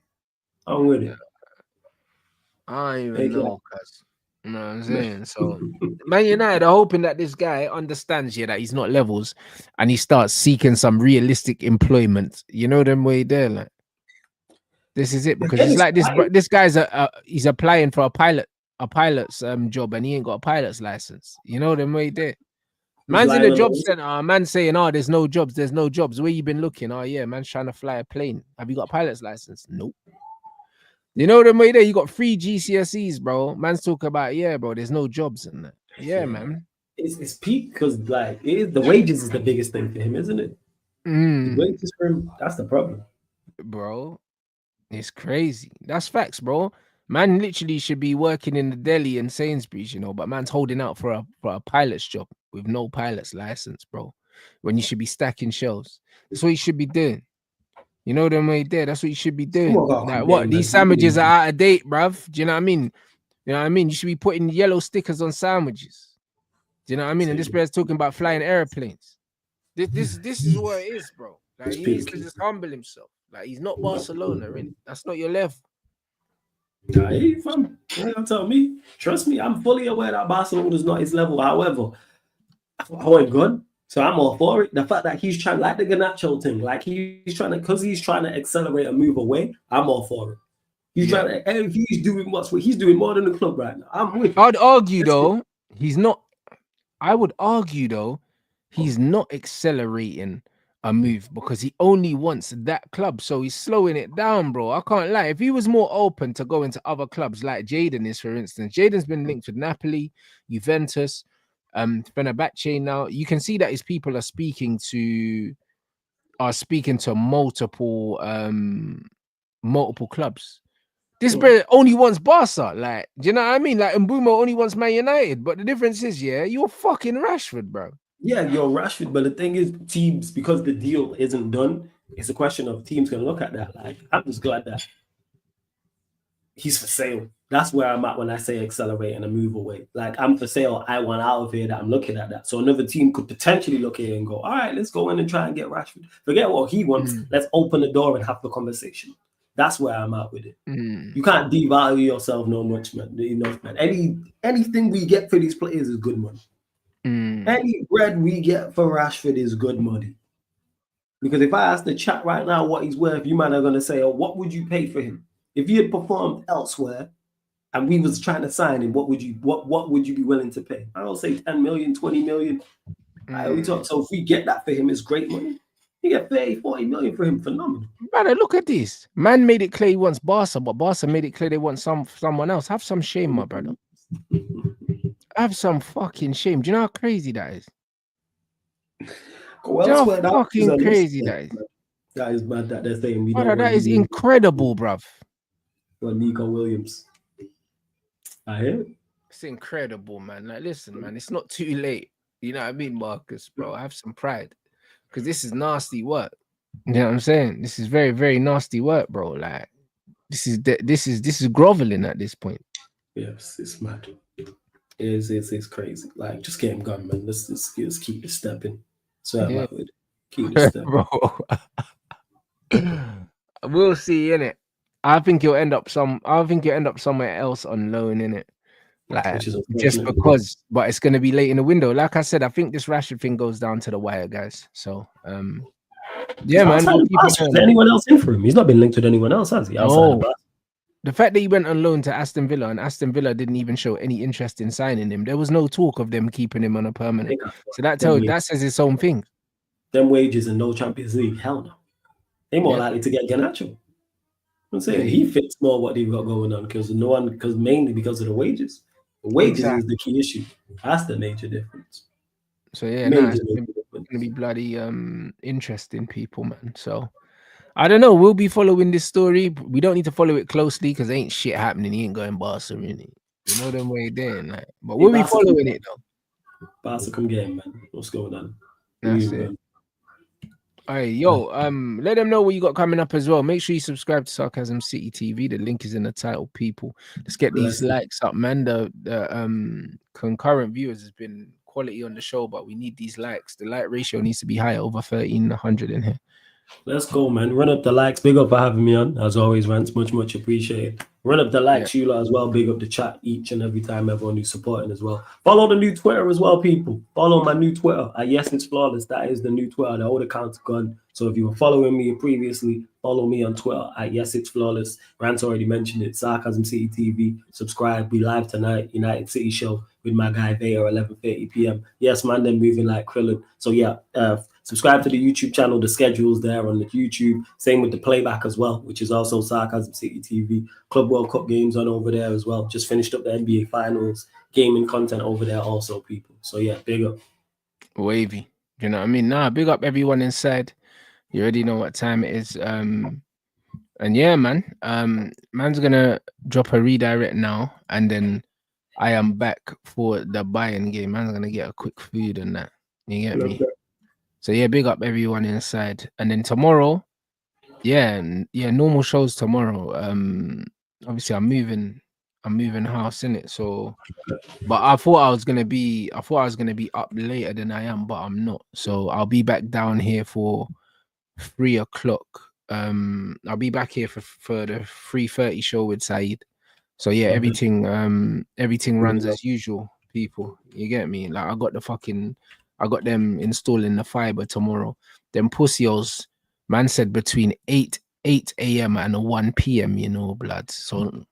I'm with it. I don't even Make it know, cuz. You know what I'm saying? So, Man United are hoping that this guy understands that he's not levels and he starts seeking some realistic employment. You know them way there, like this is it because Again, it's it's like this. fine. This guy's he's applying for a pilot's job and he ain't got a pilot's license. You know them way there. He's Man's in the lying on job the center. Man saying, "Oh, there's no jobs. There's no jobs. Where you been looking? Oh yeah, man's trying to fly a plane. Have you got a pilot's license? Nope. You know the way there. You got 3 GCSEs, bro. Man's talking about bro. There's no jobs in that. Yeah, yeah. man. It's peak because like the wages is the biggest thing for him, isn't it? The wages for him, that's the problem. Bro, it's crazy. That's facts, bro. Man literally should be working in the deli and Sainsbury's, but man's holding out for a pilot's job with no pilot's license, bro. When you should be stacking shelves. That's what you should be doing. You know them way there. That's what you should be Someone doing. got to Like come get what? him, These man. He's sandwiches are been out of date, bruv. Do you know what I mean? You know what I mean? You should be putting yellow stickers on sandwiches. Do you know what I mean? And this injured. bear's talking about flying airplanes. This is what it is, bro. Like Which he people needs to keep. just humble himself. Like he's not Barcelona, really. That's not your level. Nah, hey, fam. You ain't gonna tell me. Trust me, I'm fully aware that Barcelona is not his level. However, I want good. So I'm all for it. The fact that he's trying, like the Garnacho thing, like he's trying to, because he's trying to accelerate and move away, I'm all for it. He's Yeah. trying to, and he's doing he's doing more than the club right now. I'm with it. I'd argue Let's though, he's not. I would argue though, he's not accelerating a move because he only wants that club. So he's slowing it down, bro. I can't lie. If he was more open to going to other clubs like Jaden is, for instance, Jaden's been linked with Napoli, Juventus, Fenerbahce now. You can see that his people are speaking to multiple clubs. This go. brother only wants Barca. Like, do you know what I mean? Like, Mbumo only wants Man United. But the difference is, you're fucking Rashford, bro. Yeah, you're Rashford, but the thing is, teams, because the deal isn't done, it's a question of teams can look at that. Like, I'm just glad that he's for sale. That's where I'm at when I say accelerate and a move away. Like, I'm for sale. I want out of here. That I'm looking at that. So another team could potentially look here and go, all right, let's go in and try and get Rashford. Forget what he wants. Let's open the door and have the conversation. That's where I'm at with it. You can't devalue yourself no much, man. Enough, man. Anything we get for these players is good money. Any bread we get for Rashford is good money. Because if I ask the chat right now what he's worth, you might are going to say, oh, what would you pay for him? If he had performed elsewhere and we was trying to sign him, what would you be willing to pay? I don't say 10 million, 20 million. So if we get that for him, it's great money. You get 30, 40 million for him, phenomenal. Brother, look at this. Man made it clear he wants Barca, but Barca made it clear they want someone else. Have some shame, my brother. Have some fucking shame. Do you know how crazy that is? Go elsewhere. How fucking crazy that is. That is mad that they're saying we Brother, don't. that is incredible, bruv. For Nico Williams. I hear it. It's incredible, man. Like, listen, man, it's not too late. You know what I mean, Marcus, bro? Have some pride. Because this is nasty work. You know what I'm saying? This is very, very nasty work, bro. Like, this is groveling at this point. Yes, it's mad. It's crazy. Like, just get him gone, man. Let's keep it stepping. So I'm out with it. Keep it stepping. Bro. We'll see, innit? I think you'll end up somewhere else on loan, innit? Like, just because, but it's gonna be late in the window. Like I said, I think this Rashford thing goes down to the wire, guys. So yeah, man. We'll is anyone else in for him? He's not been linked with anyone else, has he? No. The fact that he went on loan to Aston Villa and Aston Villa didn't even show any interest in signing him. There was no talk of them keeping him on a permanent. So that says its own thing. them wages and no Champions League, hell no. They more Yeah, likely to get Garnacho. I'm saying he wavy. fits more what they've got going on because mainly because of the wages. The wages is the Exactly. key issue. That's the major difference. So yeah, nah, Major, it's major difference. gonna be bloody interesting, people, man. So I don't know. We'll be following this story. We don't need to follow it closely because ain't shit happening. He ain't going Barca, really. You know them way there, like. But Hey, we'll be following it though. Barca come game, man. What's going on? That's it. All right, yo, let them know what you got coming up as well. Make sure you subscribe to Sarcasm City TV. The link is in the title, people. Let's get these Bless you. likes up, man. The concurrent viewers has been quality on the show, but we need these likes. The like ratio needs to be higher, over 1,300 in here. Let's go, man. Run up the likes. Big up for having me on. As always, Rants. Much, much appreciated. Run up the Yeah. likes, you lot, as well. Big up the chat each and every time, everyone who's supporting as well. Follow the new Twitter as well, people. Follow my new Twitter. Yes, it's flawless. That is the new Twitter. The old account's gone. So if you were following me previously, follow me on Twitter at Yes, it's flawless. Rants already mentioned it. Sarcasm City TV. Subscribe. Be live tonight. United City show with my guy Vader, 11:30 p.m. Yes, man, they're moving like Krillin. So yeah, subscribe to the YouTube channel. The schedule's there on the YouTube. Same with the playback as well, which is also Sarcasm City TV. Club World Cup games on over there as well. Just finished up the NBA Finals. Gaming content over there also, people. So yeah, big up. Wavy. You know what I mean? Nah, big up everyone inside. You already know what time it is. And yeah, man. Man's gonna drop a redirect now, and then I am back for the Bayern game. Man's gonna get a quick food and that. You get me? So yeah, big up everyone inside. And then tomorrow, yeah, normal shows tomorrow. Obviously I'm moving house in it. So but I thought I was gonna be up later than I am, but I'm not. So I'll be back down here for 3 o'clock. I'll be back here for the 3:30 show with Saeed. So yeah, everything runs as usual, people. You get me? Like I got them installing the fiber tomorrow. Them pussios, man said between 8 a.m. and 1 p.m. You know, blood. So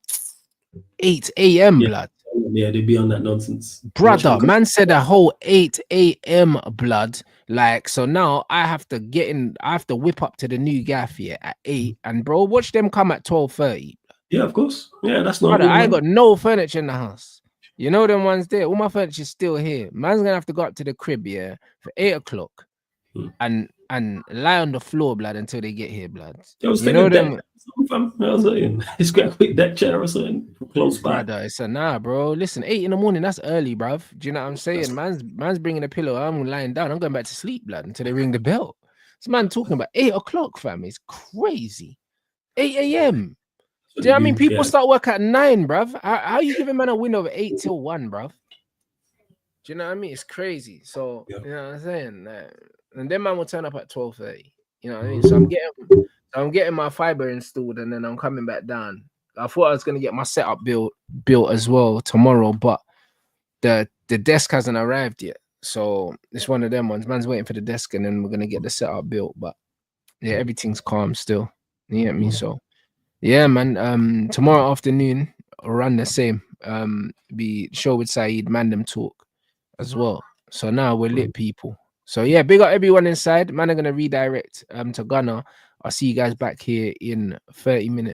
8 a.m. Yeah, blood. yeah, they be on that nonsense. Watch Brother, them come. man said a whole 8 a.m. blood. Like, so now I have to whip up to the new gaff here at 8. And bro, watch them come at 12:30. Yeah, of course. Yeah, that's Brother, normal, I ain't man. got no furniture in the house. You know them ones there. All my furniture's still here. Man's gonna have to go up to the crib, yeah, for 8 o'clock and lie on the floor, blood, until they get here, blood. Yo, You stick know a deck. them, Fam. I was saying, it's got a quick deck chair or something close by. brother. It's a nah, bro. Listen, 8 in the morning, that's early, bruv. Do you know what I'm saying? Man's bringing a pillow. I'm lying down. I'm going back to sleep, blood, until they ring the bell. This man talking about 8 o'clock, fam. It's crazy. 8 a.m. Do you know what I mean? People Yeah. start work at 9, bruv. How you giving man a window of 8 till 1, bruv? Do you know what I mean? It's crazy. So Yeah. you know what I'm saying? And then man will turn up at 12:30. You know what I mean? So I'm getting my fiber installed, and then I'm coming back down. I thought I was gonna get my setup built as well tomorrow, but the desk hasn't arrived yet. So it's one of them ones. Man's waiting for the desk, and then we're gonna get the setup built. But yeah, everything's calm still. You get me? So yeah, man. Tomorrow afternoon, I'll run the same. Be show with Saeed, Mandem talk as well. So now we're lit, people. So yeah, big up everyone inside. Man, I'm gonna redirect to Ghana. I'll see you guys back here in 30 minutes.